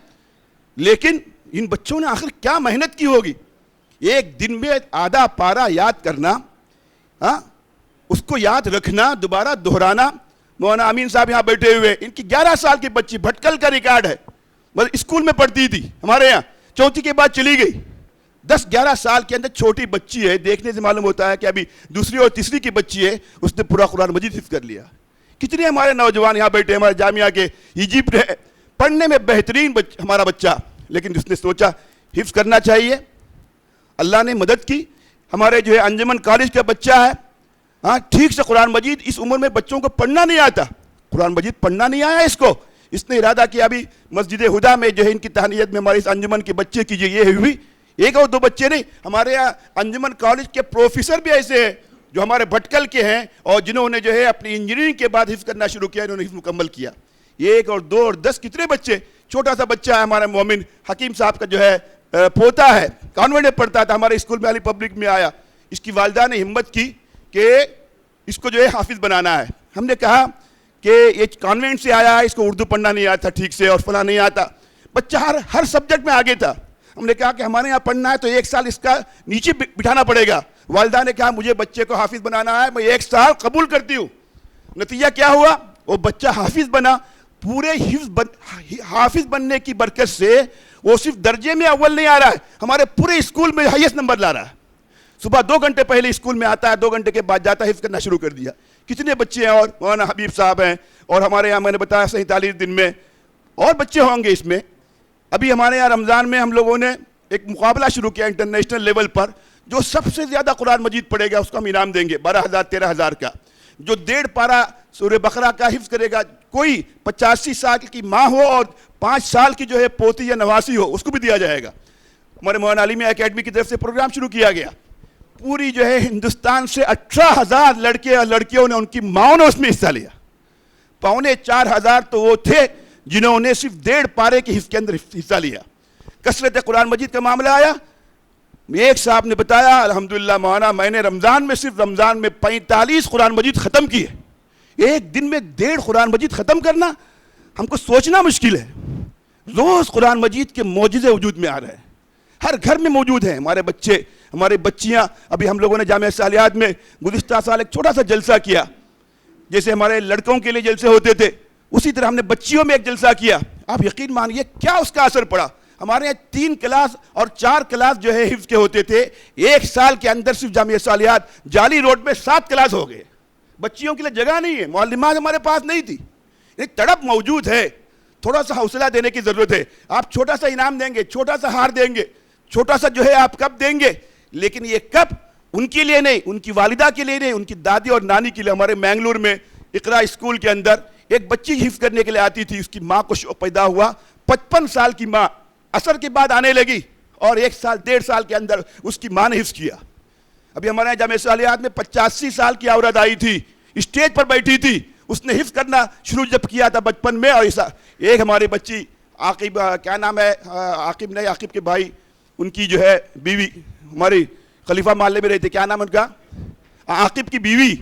G: لیکن ان بچوں نے آخر کیا محنت کی ہوگی. ایک دن میں آدھا پارا یاد کرنا، اس کو یاد رکھنا، دوبارہ دہرانا. مولانا امین صاحب یہاں بیٹھے ہوئے، ان کی 11 سال کی بچی بھٹکل کا ریکارڈ ہے، بس اسکول میں پڑھتی تھی ہمارے یہاں، 4تھی کے بعد چلی گئی. 10-11 سال کے اندر چھوٹی بچی ہے، دیکھنے سے معلوم ہوتا ہے کہ ابھی 2ری اور 3ری کی بچی ہے، اس نے پورا قرآن مجید حفظ کر لیا. کتنے ہمارے نوجوان یہاں بیٹھے، ہمارے جامعہ کے ایجپٹ ہے، پڑھنے میں بہترین ہمارا بچہ، لیکن جس نے سوچا حفظ کرنا چاہیے، اللہ نے مدد کی. ہمارے جو ہے انجمن کالج کا بچہ ہے، ٹھیک سے قرآن مجید اس عمر میں بچوں کو پڑھنا نہیں آتا، قرآن مجید پڑھنا نہیں آیا اس نے ارادہ کیا ابھی مسجد ہدا میں جو ہے ان کی تہنیت میں ہمارے اس انجمن کے بچے کی جو یہ ہوئی، 1 اور 2 بچے نہیں، ہمارے یہاں انجمن کالج کے پروفیسر بھی ایسے ہیں جو ہمارے بھٹکل کے ہیں اور جنہوں نے جو ہے اپنی انجینئرنگ کے بعد حفظ کرنا شروع کیا، انہوں نے حفظ مکمل کیا. 1 اور 2 اور 10 کتنے بچے. چھوٹا سا بچہ ہے ہمارا مومن حکیم صاحب کا جو ہے پوتا ہے، کانوینٹ میں پڑھتا تھا، ہمارے اسکول میں علی پبلک میں آیا. اس کی والدہ نے ہمت کی کہ اس کو جو ہے حافظ بنانا ہے. ہم نے کہا کہ یہ کانوینٹ سے آیا ہے، اس کو اردو پڑھنا نہیں آتا ٹھیک سے اور فلاں نہیں آتا. بچہ ہر سبجیکٹ میں آگے تھا. ہم نے کہا کہ ہمارے یہاں پڑھنا ہے تو 1 سال اس کا نیچے بٹھانا پڑے گا. والدہ نے کہا مجھے بچے کو حافظ بنانا ہے، میں 1 سال قبول کرتی ہوں. نتیجہ کیا ہوا؟ وہ بچہ حافظ بنا. پورے حافظ بننے کی برکت سے وہ صرف درجے میں اول نہیں آ رہا ہے، ہمارے پورے اسکول میں ہائیسٹ نمبر لا رہا ہے. صبح 2 گھنٹے پہلے اسکول میں آتا ہے، 2 گھنٹے کے بعد جاتا ہے، حفظ کرنا شروع کر دیا. کتنے بچے ہیں، اور مولانا حبیب صاحب ہیں، اور ہمارے یہاں میں نے بتایا 47 دن میں اور بچے ہوں گے اس میں. ابھی ہمارے یہاں رمضان میں ہم لوگوں نے ایک مقابلہ شروع کیا انٹرنیشنل لیول پر، جو سب سے زیادہ قرآن مجید پڑھے گا اس کو ہم انعام دیں گے 12,000-13,000 کا. جو 1.5 پارہ سورہ بقرہ کا حفظ کرے گا، کوئی 85 سال کی ماں ہو اور 5 سال کی جو ہے پوتی یا نواسی ہو، اس کو بھی دیا جائے گا. ہمارے مولانا عالمیہ اکیڈمی کی طرف سے پروگرام شروع کیا گیا. پوری جو ہے ہندوستان سے 18,000 لڑکے اور لڑکیوں نے، ان کی ماؤں نے اس میں حصہ لیا. 4,500 تو وہ تھے جنہوں نے صرف 1.5 پارے کے حفظ کے اندر حصہ لیا. کثرت قرآن مجید کا معاملہ آیا. ایک صاحب نے بتایا الحمدللہ مولانا میں نے رمضان میں صرف رمضان میں 45 قرآن مجید ختم کیے. ایک دن میں 1.5 قرآن مجید ختم کرنا ہم کو سوچنا مشکل ہے. روز قرآن مجید کے معجزے وجود میں آ رہے ہیں، ہر گھر میں موجود ہیں. ہمارے بچے، ہمارے بچیاں، ابھی ہم لوگوں نے جامعہ صالحات میں گزشتہ سال ایک چھوٹا سا جلسہ کیا. جیسے ہمارے لڑکوں کے لیے جلسے ہوتے تھے، اسی طرح ہم نے بچیوں میں ایک جلسہ کیا. آپ یقین مانیے کیا اس کا اثر پڑا. ہمارے یہاں 3 کلاس اور 4 کلاس جو ہے حفظ کے ہوتے تھے، 1 سال کے اندر صرف جامعہ صالحات جالی روڈ میں 7 کلاس ہو گئے. بچیوں کے لیے جگہ نہیں ہے، معلمات ہمارے پاس نہیں تھی. تڑپ موجود ہے، تھوڑا سا حوصلہ دینے کی ضرورت ہے. آپ چھوٹا سا انعام دیں گے، چھوٹا سا ہار دیں گے، چھوٹا سا جو ہے آپ کپ دیں گے، لیکن یہ کپ ان کے لیے نہیں، ان کی والدہ کے لیے نہیں، ان کی دادی اور نانی کے لیے. ہمارے مینگلور میں اقرا اسکول کے اندر ایک بچی حفظ کرنے کے لیے آتی تھی، اس کی ماں کو شوق پیدا ہوا. 55 سال کی ماں عصر کے بعد آنے لگی اور 1 سال 1.5 سال کے اندر اس کی ماں نے حفظ کیا. ابھی ہمارے جامعہ صالحات میں 85 سال کی عورت آئی تھی، اسٹیج پر بیٹھی تھی، اس نے حفظ کرنا شروع جب کیا تھا بچپن میں. اور ایک ہماری بچی عاقب کیا نام ہے عاقب نہیں عاقب کے بھائی ان کی جو ہے بیوی ہماری خلیفہ محلے میں رہتے کیا نام ان کا عاقب کی بیوی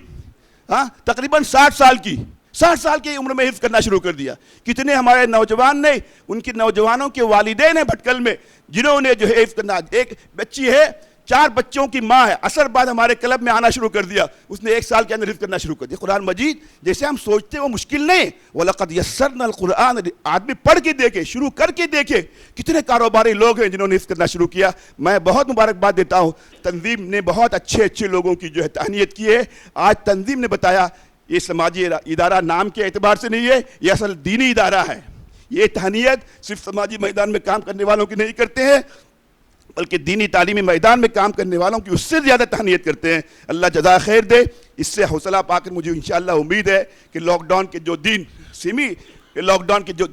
G: تقریباً 60 سال کی عمر میں حفظ کرنا شروع کر دیا. کتنے ہمارے نوجوان نے ان کے نوجوانوں کے والدین ہیں بھٹکل میں جنہوں نے جو ہے حفظ کرنا. ایک بچی ہے 4 بچوں کی ماں ہے عصر بعد ہمارے کلب میں آنا شروع کر دیا اس نے 1 سال کے اندر حفظ کرنا شروع کر دیا. قرآن مجید جیسے ہم سوچتے ہیں وہ مشکل نہیں. وَلَقَدْ يَسَّرْنَا الْقُرْآنَ آدمی پڑھ کے دیکھے شروع کر کے دیکھے. کتنے کاروباری لوگ ہیں جنہوں نے حفظ کرنا شروع کیا. میں بہت مبارکباد دیتا ہوں تنظیم نے بہت اچھے لوگوں کی جو ہے تہنیت کی ہے. آج تنظیم نے بتایا یہ سماجی ادارہ نام کے اعتبار سے نہیں ہے یہ اصل دینی ادارہ ہے. یہ تہنیت صرف سماجی میدان میں کام کرنے والوں کی نہیں کرتے ہیں بلکہ دینی تعلیمی میدان میں کام کرنے والوں کی اس سے زیادہ تہنیت کرتے ہیں. اللہ جزائے خیر دے. اس سے حوصلہ پا کر مجھے انشاءاللہ امید ہے کہ لاک ڈاؤن کے جو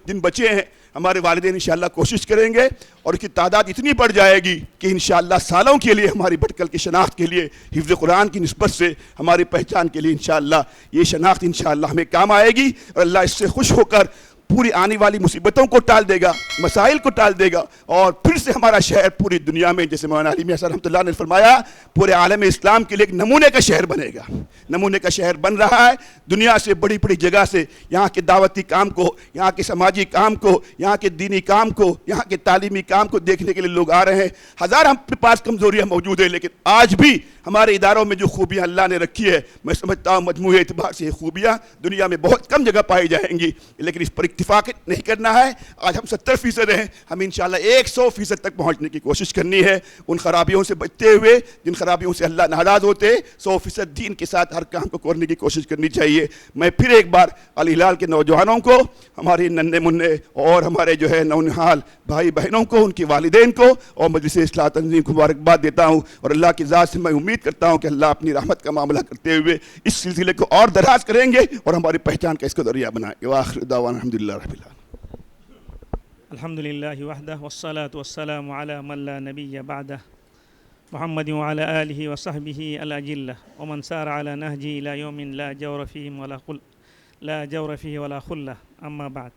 G: دن بچے ہیں ہمارے والدین انشاءاللہ کوشش کریں گے اور اس کی تعداد اتنی بڑھ جائے گی کہ انشاءاللہ سالوں کے لیے ہماری بھٹکل کی شناخت کے لیے حفظ قرآن کی نسبت سے ہماری پہچان کے لیے انشاءاللہ یہ شناخت انشاءاللہ ہمیں کام آئے گی اور اللہ اس سے خوش ہو کر پوری آنے والی مصیبتوں کو ٹال دے گا مسائل کو ٹال دے گا اور پھر سے ہمارا شہر پوری دنیا میں جیسے مولانا علی میاں صاحب رحمۃ اللہ نے فرمایا پورے عالم اسلام کے لیے ایک نمونے کا شہر بنے گا. نمونے کا شہر بن رہا ہے. دنیا سے بڑی جگہ سے یہاں کے دعوتی کام کو یہاں کے سماجی کام کو یہاں کے دینی کام کو یہاں کے تعلیمی کام کو دیکھنے کے لیے لوگ آ رہے ہیں. ہزار ہم کے پاس کمزوریاں موجود ہیں لیکن آج بھی ہمارے اداروں میں جو خوبیاں اللہ نے رکھی ہے میں سمجھتا ہوں مجموعی اعتبار سے یہ خوبیاں دنیا میں بہت کم جگہ پائی جائیں گی لیکن اس پر اتفاق نہیں کرنا ہے. آج ہم 70% ہیں ہم انشاءاللہ 100% تک پہنچنے کی کوشش کرنی ہے ان خرابیوں سے بچتے ہوئے جن خرابیوں سے اللہ ناراض ہوتے 100% دین کے ساتھ ہر کام کو کرنے کی کوشش کرنی چاہیے. میں پھر ایک بار الہلال کے نوجوانوں کو ہماری ننھے منھے اور ہمارے جو ہے نونہال بھائی بہنوں کو ان کے والدین کو اور مجلس اصلاح تنظیم کو مبارکباد دیتا ہوں اور اللہ کی ذات سے میں امید کرتا ہوں کہ اللہ اپنی رحمت کا معاملہ کرتے ہوئے اس سلسلے کو اور دراز کریں گے اور ہماری پہچان کا اس کو ذریعہ بنائیں گے. وآخر دعوانا الحمدللہ رب العالمین.
H: الحمد لله وحده والصلاة والسلام على من لا نبي بعده محمد وعلى آله وصحبه الأجلة ومن سار على نهجه إلى يوم لا جور فيه ولا خلة. أما بعد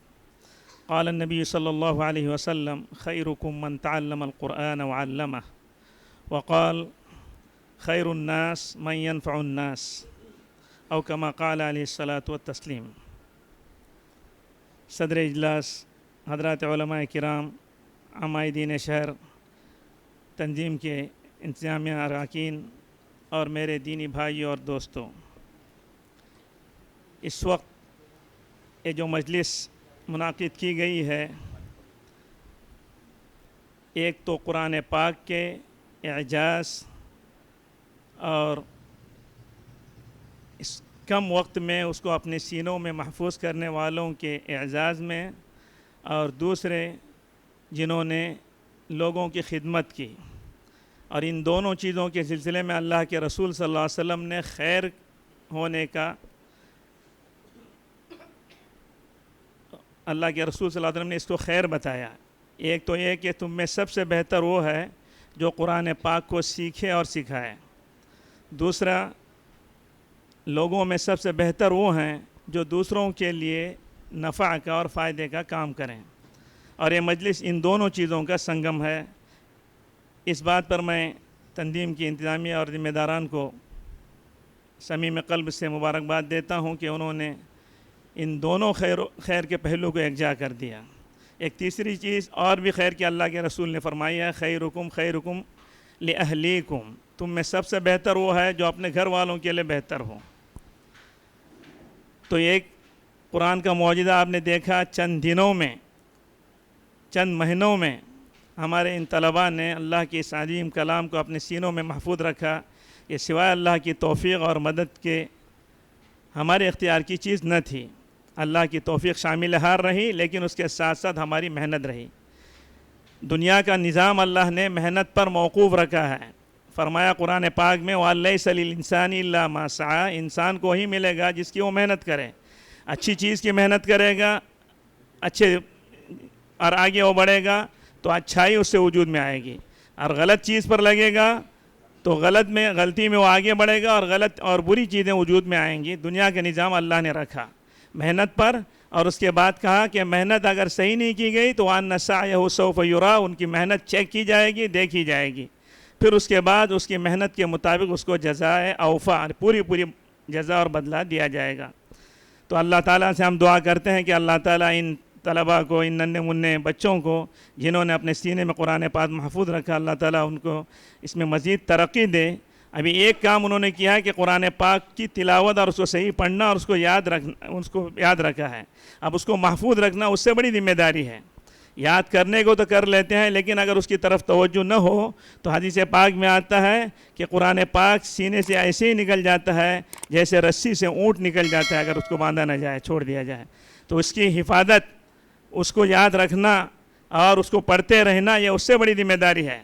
H: قال النبي صلى الله عليه وسلم خيركم من تعلم القرآن وعلمه وقال خير الناس من ينفع الناس أو كما قال عليه الصلاة والتسليم. صدر اجلاس حضرات علماء کرام عمائدین شہر تنظیم کے انتظامیہ اراکین اور میرے دینی بھائیوں اور دوستوں اس وقت یہ جو مجلس منعقد کی گئی ہے ایک تو قرآن پاک کے اعجاز اور اس کم وقت میں اس کو اپنے سینوں میں محفوظ کرنے والوں کے اعزاز میں اور دوسرے جنہوں نے لوگوں کی خدمت کی اور ان دونوں چیزوں کے سلسلے میں اللہ کے رسول صلی اللہ علیہ وسلم نے خیر ہونے کا اللہ کے رسول صلی اللہ علیہ وسلم نے اس کو خیر بتایا. ایک تو یہ کہ تم میں سب سے بہتر وہ ہے جو قرآن پاک کو سیکھے اور سکھائے. دوسرا لوگوں میں سب سے بہتر وہ ہیں جو دوسروں کے لیے نفع کا اور فائدے کا کام کریں اور یہ مجلس ان دونوں چیزوں کا سنگم ہے. اس بات پر میں تنظیم کی انتظامیہ اور ذمہ داران کو صمیم قلب سے مبارکباد دیتا ہوں کہ انہوں نے ان دونوں خیر کے پہلو کو یکجا کر دیا. ایک تیسری چیز اور بھی خیر کہ اللہ کے رسول نے فرمائی ہے خیرکم لأہلیکم تم میں سب سے بہتر وہ ہے جو اپنے گھر والوں کے لیے بہتر ہو. تو ایک قرآن کا معجزہ آپ نے دیکھا چند دنوں میں چند مہینوں میں ہمارے ان طلباء نے اللہ کے اس عظیم کلام کو اپنے سینوں میں محفوظ رکھا. یہ سوائے اللہ کی توفیق اور مدد کے ہمارے اختیار کی چیز نہ تھی. اللہ کی توفیق شامل ہار رہی لیکن اس کے ساتھ ساتھ ہماری محنت رہی. دنیا کا نظام اللہ نے محنت پر موقوف رکھا ہے. فرمایا قرآن پاک میں وَلَيْسَ لِلْإِنسَانِ إِلَّا مَا سَعَى انسان کو وہی ملے گا جس کی وہ محنت کرے. اچھی چیز کی محنت کرے گا اچھے اور آگے وہ بڑھے گا تو اچھائی اس سے وجود میں آئے گی. اور غلط چیز پر لگے گا تو غلطی میں وہ آگے بڑھے گا اور غلط اور بری چیزیں وجود میں آئیں گی. دنیا کا نظام اللہ نے رکھا محنت پر اور اس کے بعد کہا کہ محنت اگر صحیح نہیں کی گئی تو وَأَنَّ سَعْيَهُ سَوْفَ يُرَىٰ، ان کی محنت چیک کی جائے گی، دیکھی جائے گی، پھر اس کے بعد اس کی محنت کے مطابق اس کو جزائے اوفا، پوری جزا اور بدلہ دیا جائے گا۔ تو اللہ تعالیٰ سے ہم دعا کرتے ہیں کہ اللہ تعالیٰ ان طلباء کو، ان ننھے منھے بچوں کو جنہوں نے اپنے سینے میں قرآن پاک محفوظ رکھا، اللہ تعالیٰ ان کو اس میں مزید ترقی دے۔ ابھی ایک کام انہوں نے کیا ہے کہ قرآن پاک کی تلاوت اور اس کو صحیح پڑھنا اور اس کو یاد رکھا ہے، اب اس کو محفوظ رکھنا اس سے بڑی ذمہ داری ہے۔ یاد کرنے کو تو کر لیتے ہیں، لیکن اگر اس کی طرف توجہ نہ ہو تو حدیث پاک میں آتا ہے کہ قرآن پاک سینے سے ایسے ہی نکل جاتا ہے جیسے رسی سے اونٹ نکل جاتا ہے اگر اس کو باندھا نہ جائے، چھوڑ دیا جائے۔ تو اس کی حفاظت، اس کو یاد رکھنا اور اس کو پڑھتے رہنا، یہ اس سے بڑی ذمہ داری ہے۔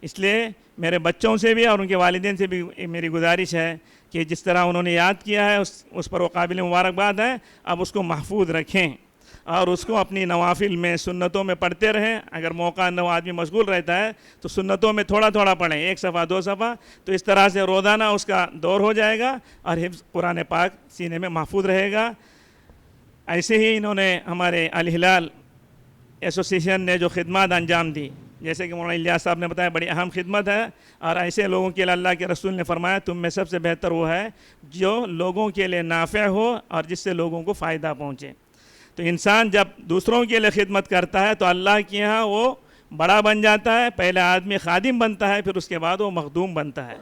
H: اس لیے میرے بچوں سے بھی اور ان کے والدین سے بھی میری گزارش ہے کہ جس طرح انہوں نے یاد کیا ہے اس پر وہ قابل مبارکباد ہے، اب اس کو محفوظ رکھیں اور اس کو اپنی نوافل میں، سنتوں میں پڑھتے رہیں۔ اگر موقع نہ ہو، آدمی مشغول رہتا ہے تو سنتوں میں تھوڑا تھوڑا پڑھیں، 1 صفحہ 2 صفحہ، تو اس طرح سے روزانہ اس کا دور ہو جائے گا اور حفظ قرآن پاک سینے میں محفوظ رہے گا۔ ایسے ہی انہوں نے ہمارے الہلال ایسوسیشن نے جو خدمات انجام دی، جیسے کہ مولانا الیاس صاحب نے بتایا، بڑی اہم خدمت ہے، اور ایسے لوگوں کے لیے اللہ کے رسول نے فرمایا تم میں سب سے بہتر وہ ہے جو لوگوں کے لیے نافع ہو اور جس سے لوگوں کو فائدہ پہنچے۔ تو انسان جب دوسروں کے لیے خدمت کرتا ہے تو اللہ کے یہاں وہ بڑا بن جاتا ہے، پہلے آدمی خادم بنتا ہے، پھر اس کے بعد وہ مخدوم بنتا ہے۔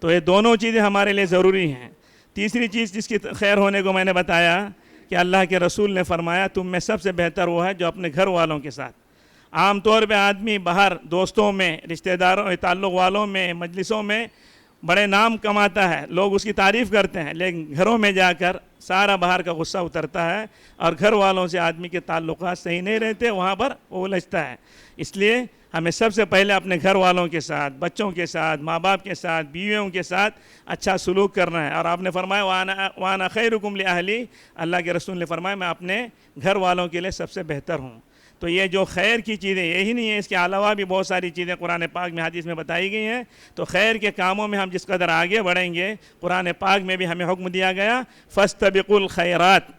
H: تو یہ دونوں چیزیں ہمارے لیے ضروری ہیں۔ تیسری چیز جس کی خیر ہونے کو میں نے بتایا کہ اللہ کے رسول نے فرمایا تم میں سب سے بہتر وہ ہے جو اپنے گھر والوں کے ساتھ، عام طور پہ آدمی باہر دوستوں میں، رشتہ داروں، تعلق والوں میں، مجلسوں میں بڑے نام کماتا ہے، لوگ اس کی تعریف کرتے ہیں، لیکن گھروں میں جا کر سارا باہر کا غصہ اترتا ہے اور گھر والوں سے آدمی کے تعلقات صحیح نہیں رہتے، وہاں پر وہ الجھتا ہے۔ اس لیے ہمیں سب سے پہلے اپنے گھر والوں کے ساتھ، بچوں کے ساتھ، ماں باپ کے ساتھ، بیویوں کے ساتھ اچھا سلوک کرنا ہے۔ اور آپ نے فرمایا وَأَنَا خَيْرُكُمْ لِأَهْلِي، اللہ کے رسول نے فرمایا میں اپنے گھر والوں کے لیے سب سے بہتر ہوں۔ تو یہ جو خیر کی چیزیں یہی نہیں ہے، اس کے علاوہ بھی بہت ساری چیزیں قرآن پاک میں، حدیث میں بتائی گئی ہیں۔ تو خیر کے کاموں میں ہم جس قدر آگے بڑھیں گے، قرآن پاک میں بھی ہمیں حکم دیا گیا فَاسْتَبِقُوا الْخَيْرَاتِ،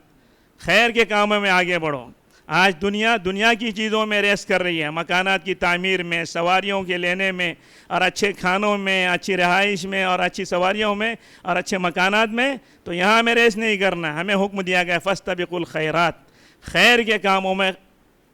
H: خیر کے کاموں میں آگے بڑھو۔ آج دنیا کی چیزوں میں ریس کر رہی ہے، مکانات کی تعمیر میں، سواریوں کے لینے میں، اور اچھے کھانوں میں، اچھی رہائش میں، اور اچھی سواریوں میں، اور اچھے مکانات میں۔ تو یہاں ہمیں ریس نہیں کرنا، ہمیں حکم دیا گیا فَاسْتَبِقُوا الْخَيْرَاتِ، خیر کے کاموں میں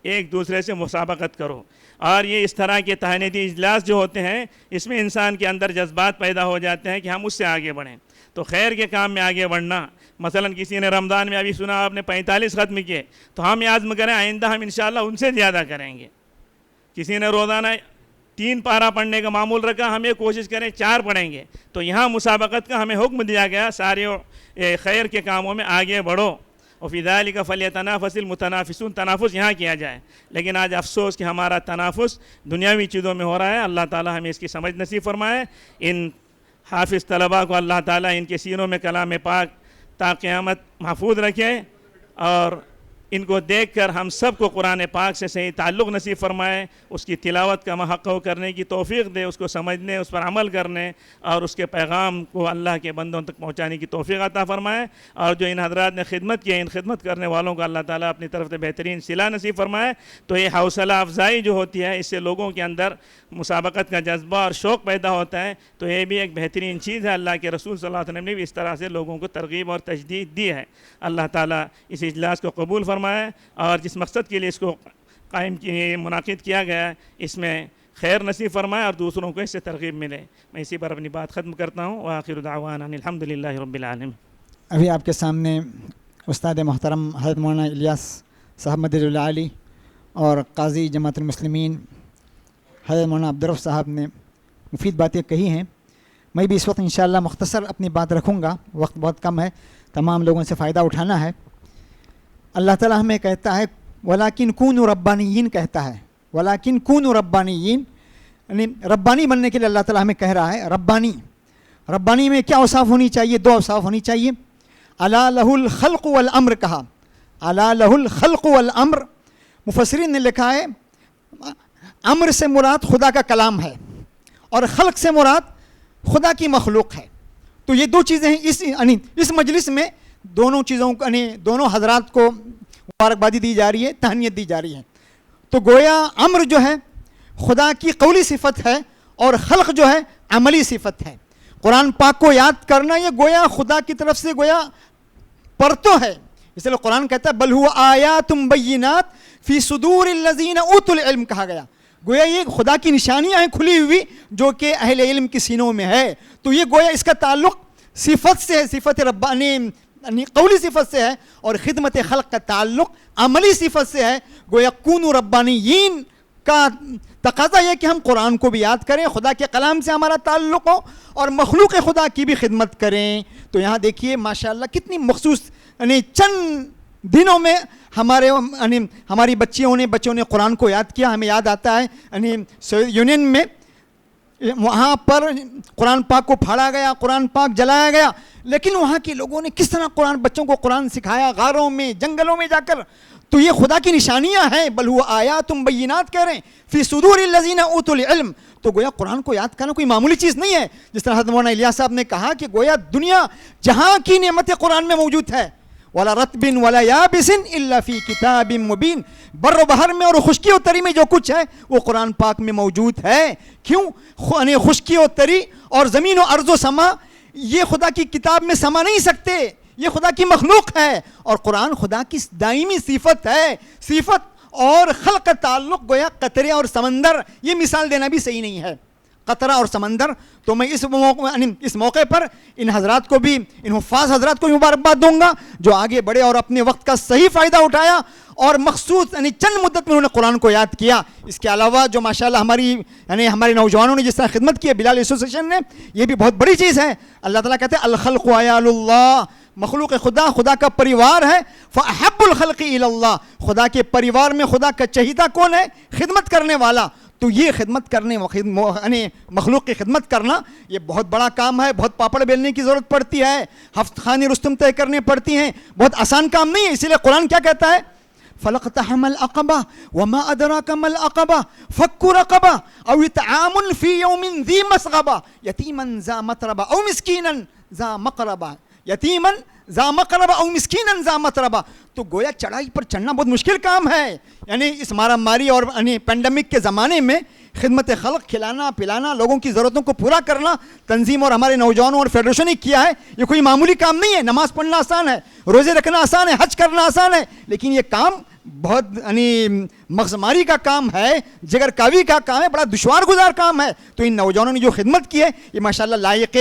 H: ایک دوسرے سے مسابقت کرو۔ اور یہ اس طرح کے تہنیتی اجلاس جو ہوتے ہیں، اس میں انسان کے اندر جذبات پیدا ہو جاتے ہیں کہ ہم اس سے آگے بڑھیں۔ تو خیر کے کام میں آگے بڑھنا، مثلا کسی نے رمضان میں ابھی سنا آپ نے 45 ختم کیے، تو ہم یہ عزم کریں آئندہ ہم انشاءاللہ ان سے زیادہ کریں گے۔ کسی نے روزانہ 3 پارہ پڑھنے کا معمول رکھا، ہم یہ کوشش کریں 4 پڑھیں گے۔ تو یہاں مسابقت کا ہمیں حکم دیا گیا، سارے خیر کے کاموں میں آگے بڑھو۔ وفی ذالک فلیتنافس المتنافسون، تنافس یہاں کیا جائے۔ لیکن آج افسوس کہ ہمارا تنافس دنیاوی چیزوں میں ہو رہا ہے۔ اللہ تعالی ہمیں اس کی سمجھ نصیب فرمائے۔ ان حافظ طلباء کو اللہ تعالی ان کے سینوں میں کلام پاک تا قیامت محفوظ رکھے، اور ان کو دیکھ کر ہم سب کو قرآن پاک سے صحیح تعلق نصیب فرمائے، اس کی تلاوت کا محقق کرنے کی توفیق دے، اس کو سمجھنے، اس پر عمل کرنے، اور اس کے پیغام کو اللہ کے بندوں تک پہنچانے کی توفیق عطا فرمائے۔ اور جو ان حضرات نے خدمت کی ہے، ان خدمت کرنے والوں کو اللہ تعالیٰ اپنی طرف سے بہترین صلہ نصیب فرمائے۔ تو یہ حوصلہ افزائی جو ہوتی ہے، اس سے لوگوں کے اندر مسابقت کا جذبہ اور شوق پیدا ہوتا ہے۔ تو یہ بھی ایک بہترین چیز ہے۔ اللہ کے رسول صلی اللہ علیہ وسلم نے بھی اس طرح سے لوگوں کو ترغیب اور تجدید دی ہے۔ اللہ تعالیٰ اس اجلاس کو قبول فرمائے، اور جس مقصد کے لیے اس کو منعقد کیا گیا، اس میں خیر نصیب فرمائے اور دوسروں کو اس سے ترغیب ملے۔ میں اسی پر اپنی بات ختم کرتا ہوں۔ وآخر دعوانا الحمدللہ رب العالمین۔
I: ابھی آپ کے سامنے استاد محترم حضرت مولانا الیاس صاحب مدد اللہ علی اور قاضی جماعت المسلمین حضرت مولانا عبدالرؤف صاحب نے مفید باتیں کہی ہیں۔ میں بھی اس وقت انشاءاللہ مختصر اپنی بات رکھوں گا، وقت بہت کم ہے، تمام لوگوں سے فائدہ اٹھانا ہے۔ اللہ تعالیٰ ہمیں کہتا ہے وَلَكِنْ كُونُوا رَبَّانِيِّينَ کہتا ہے، وَلَكِنْ كُونُوا رَبَّانِيِّينَ، یعنی ربانی بننے کے لیے اللہ تعالیٰ ہمیں کہہ رہا ہے۔ ربانی میں کیا اوصاف ہونی چاہیے؟ 2 اوصاف ہونی چاہیے۔ الا لہ الخلق والامر کہا، الا لہ الخلق والامر، مفسرین نے لکھا ہے امر سے مراد خدا کا کلام ہے، اور خلق سے مراد خدا کی مخلوق ہے۔ تو یہ 2 چیزیں ہیں۔ اس مجلس میں دونوں چیزوں دونوں حضرات کو مبارکبادی دی جا رہی ہے, تہنیت دی جا رہی ہے. تو گویا امر جو ہے خدا کی قولی صفت ہے اور خلق جو ہے عملی صفت ہے. قرآن پاک کو یاد کرنا یہ گویا خدا کی طرف سے گویا پرتو ہے. اس لیے قرآن کہتا ہے بل هو آیات بینات فی صدور الذین اوتوا العلم کہا گیا. گویا یہ خدا کی نشانیاں ہیں کھلی ہوئی جو کہ اہل علم کی سینوں میں ہے. تو یہ گویا اس کا تعلق صفت سے ہے, صفت ربانی قولی صفت سے ہے, اور خدمت خلق کا تعلق عملی صفت سے ہے. گویا کونوا ربانیین کا تقاضا یہ کہ ہم قرآن کو بھی یاد کریں, خدا کے کلام سے ہمارا تعلق ہو اور مخلوق خدا کی بھی خدمت کریں. تو یہاں دیکھیے ماشاءاللہ کتنی مخصوص چند دنوں میں ہماری بچوں نے قرآن کو یاد کیا. ہمیں یاد آتا ہے سوویت یونین میں وہاں پر قرآن پاک کو پھاڑا گیا, قرآن پاک جلایا گیا, لیکن وہاں کے لوگوں نے کس طرح بچوں کو قرآن سکھایا, غاروں میں جنگلوں میں جا کر. تو یہ خدا کی نشانیاں ہیں. بل هو آیات بینات کہہ رہے ہیں فی صدور الذین اوتوا العلم. تو گویا قرآن کو یاد کرنا کوئی معمولی چیز نہیں ہے. جس طرح حضرت مولانا الیاس صاحب نے کہا کہ گویا دنیا جہاں کی نعمت قرآن میں موجود ہے, ولا رطب ولا یابس الا فی کتاب مبین, بر و بحر میں اور خشکی و تری میں جو کچھ ہے وہ قرآن پاک میں موجود ہے. کیوں؟ خشکی و تری اور زمین و ارض و سما یہ خدا کی کتاب میں سما نہیں سکتے, یہ خدا کی مخلوق ہے, اور قرآن خدا کی دائمی صفت ہے. صفت اور خلق کا تعلق گویا قطرے اور سمندر, یہ مثال دینا بھی صحیح نہیں ہے, قطرہ اور سمندر. تو میں اس موقع پر ان حضرات کو بھی, ان حفاظ حضرات کو بھی مبارکباد دوں گا جو آگے بڑھے اور اپنے وقت کا صحیح فائدہ اٹھایا اور مخصوص چند مدت میں انہوں نے قرآن کو یاد کیا. اس کے علاوہ جو ماشاءاللہ ہمارے نوجوانوں نے جس طرح خدمت کی ہے, بلال ایسوسیشن نے, یہ بھی بہت بڑی چیز ہے. اللہ تعالیٰ کہتے ہیں الخلق عیال اللہ, مخلوق خدا کا پریوار ہے. فاحب الخلق الی اللہ, خدا کے پریوار میں خدا کا چہیتا کون ہے؟ خدمت کرنے والا. تو یہ خدمت کرنے مخلوق کی خدمت کرنا یہ بہت بڑا کام ہے. بہت پاپڑ بیلنے کی ضرورت پڑتی ہے, ہفت خانی رستم طے کرنے پڑتی ہیں, بہت آسان کام نہیں ہے. اسی لیے قرآن کیا کہتا ہے؟ فلقتحم العقبہ وما ادراک ما العقبہ فک رقبہ او اطعام فی یوم ذی مسغبہ یتیما ذا متربہ او مسکینا ذا مقربہ, یتیما ذا مقربہ او مسکینا ذا متربہ. تو گویا چڑھائی پر چڑھنا بہت مشکل کام ہے. یعنی اس مارا ماری اور پینڈیمک کے زمانے میں خدمت خلق, کھلانا پلانا, لوگوں کی ضرورتوں کو پورا کرنا تنظیم اور ہمارے نوجوانوں اور فیڈریشن نے کیا ہے. یہ کوئی معمولی کام نہیں ہے. نماز پڑھنا آسان ہے, روزے رکھنا آسان ہے, حج کرنا آسان ہے, لیکن یہ کام بہت مغز ماری کا کام ہے, جگر کاوی کا کام ہے, بڑا دشوار گزار کام ہے. تو ان نوجوانوں نے جو خدمت کی ہے یہ ماشاءاللہ لائق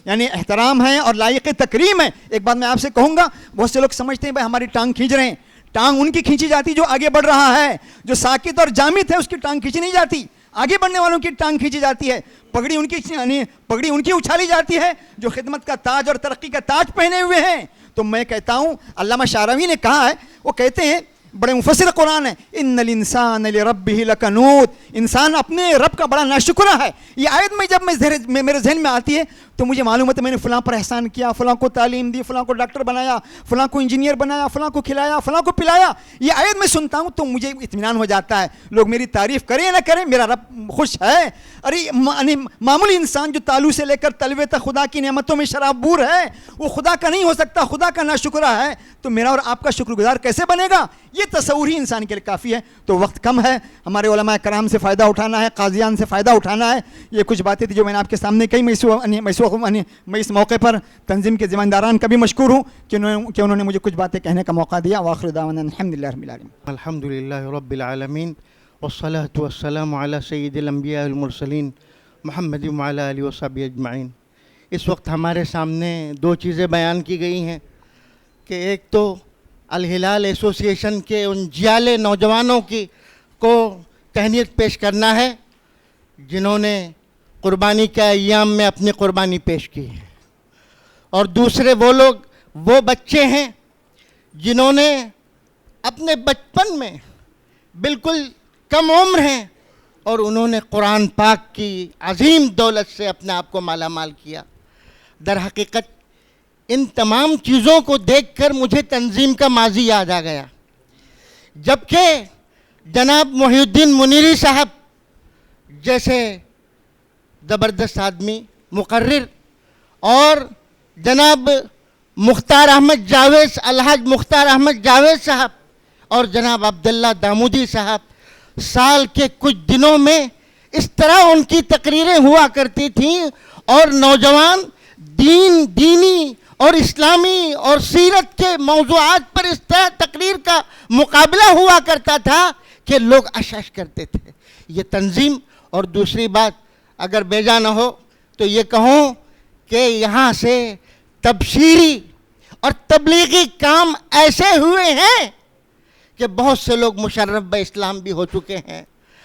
I: احترام ہے اور لائق تکریم ہے. ایک بات میں آپ سے کہوں گا, بہت سے لوگ سمجھتے ہیں بھائی ہماری ٹانگ کھینچ رہے ہیں. ٹانگ ان کی کھینچی جاتی جو آگے بڑھ رہا ہے. جو ساکت اور جامد ہے اس کی ٹانگ کھینچی نہیں جاتی, آگے بڑھنے والوں کی ٹانگ کھینچی جاتی ہے. پگڑی ان کی اچھالی جاتی ہے جو خدمت کا تاج اور ترقی کا تاج پہنے ہوئے ہیں. تو میں کہتا ہوں, علامہ شعراوی نے کہا ہے, وہ کہتے ہیں, بڑے مفسر قرآن ہے, ان الانسان لربہ لکنود, انسان اپنے رب کا بڑا ناشکرہ ہے. یہ آیت میں جب میرے ذہن میں آتی ہے تو مجھے معلوم ہے میں نے فلاں پر احسان کیا, فلاں کو تعلیم دی, فلاں کو ڈاکٹر بنایا, فلاں کو انجینئر بنایا, فلاں کو کھلایا, فلاں کو پلایا. یہ آیت میں سنتا ہوں تو مجھے اطمینان ہو جاتا ہے. لوگ میری تعریف کریں یا نہ کریں, میرا رب خوش ہے. ارے معمولی انسان جو تالو سے لے کر تلوے تک خدا کی نعمتوں میں شراب بور ہے, وہ خدا کا نہیں ہو سکتا, خدا کا ناشکرہ ہے. تو میرا اور آپ کا شکر گزار کیسے بنے گا؟ یہ تصور ہی انسان کے لیے کافی ہے. تو وقت کم ہے, ہمارے علماء کرام سے فائدہ اٹھانا ہے, قاضیان سے فائدہ اٹھانا ہے. یہ کچھ باتیں تھیں جو میں نے آپ کے سامنے کہی. میں اس موقع پر تنظیم کے ذمہ داران کا بھی مشکور ہوں کہ انہوں نے مجھے کچھ باتیں کہنے کا موقع دیا. وآخر دعوانا الحمدللہ رب العالمین.
D: الحمدللہ رب العالمین والصلاة والسلام علی سید الانبیاء المرسلین محمد وعلی آلہ وصحبہ اجمعین. اس وقت ہمارے سامنے دو چیزیں بیان کی گئی ہیں کہ ایک تو الہلال ایسوسی ایشن کے ان جیالے نوجوانوں کو تہنیت پیش کرنا ہے جنہوں نے قربانی کے ایام میں اپنی قربانی پیش کی ہے, اور دوسرے وہ بچے ہیں جنہوں نے اپنے بچپن میں بالکل کم عمر ہیں اور انہوں نے قرآن پاک کی عظیم دولت سے اپنے آپ کو مالا مال کیا. در حقیقت ان تمام چیزوں کو دیکھ کر مجھے تنظیم کا ماضی یاد آ گیا, جبکہ جناب محی الدین منیری صاحب جیسے زبردست آدمی, مقرر, اور جناب مختار احمد جاوید, الحاج مختار احمد جاوید صاحب اور جناب عبداللہ دامودی صاحب سال کے کچھ دنوں میں اس طرح ان کی تقریریں ہوا کرتی تھیں اور نوجوان دینی اور اسلامی اور سیرت کے موضوعات پر اس طرح تقریر کا مقابلہ ہوا کرتا تھا کہ لوگ اشش کرتے تھے. یہ تنظیم. اور دوسری بات اگر بیجا نہ ہو تو یہ کہوں کہ یہاں سے تبشیری اور تبلیغی کام ایسے ہوئے ہیں کہ بہت سے لوگ مشرف بہ اسلام بھی ہو چکے ہیں.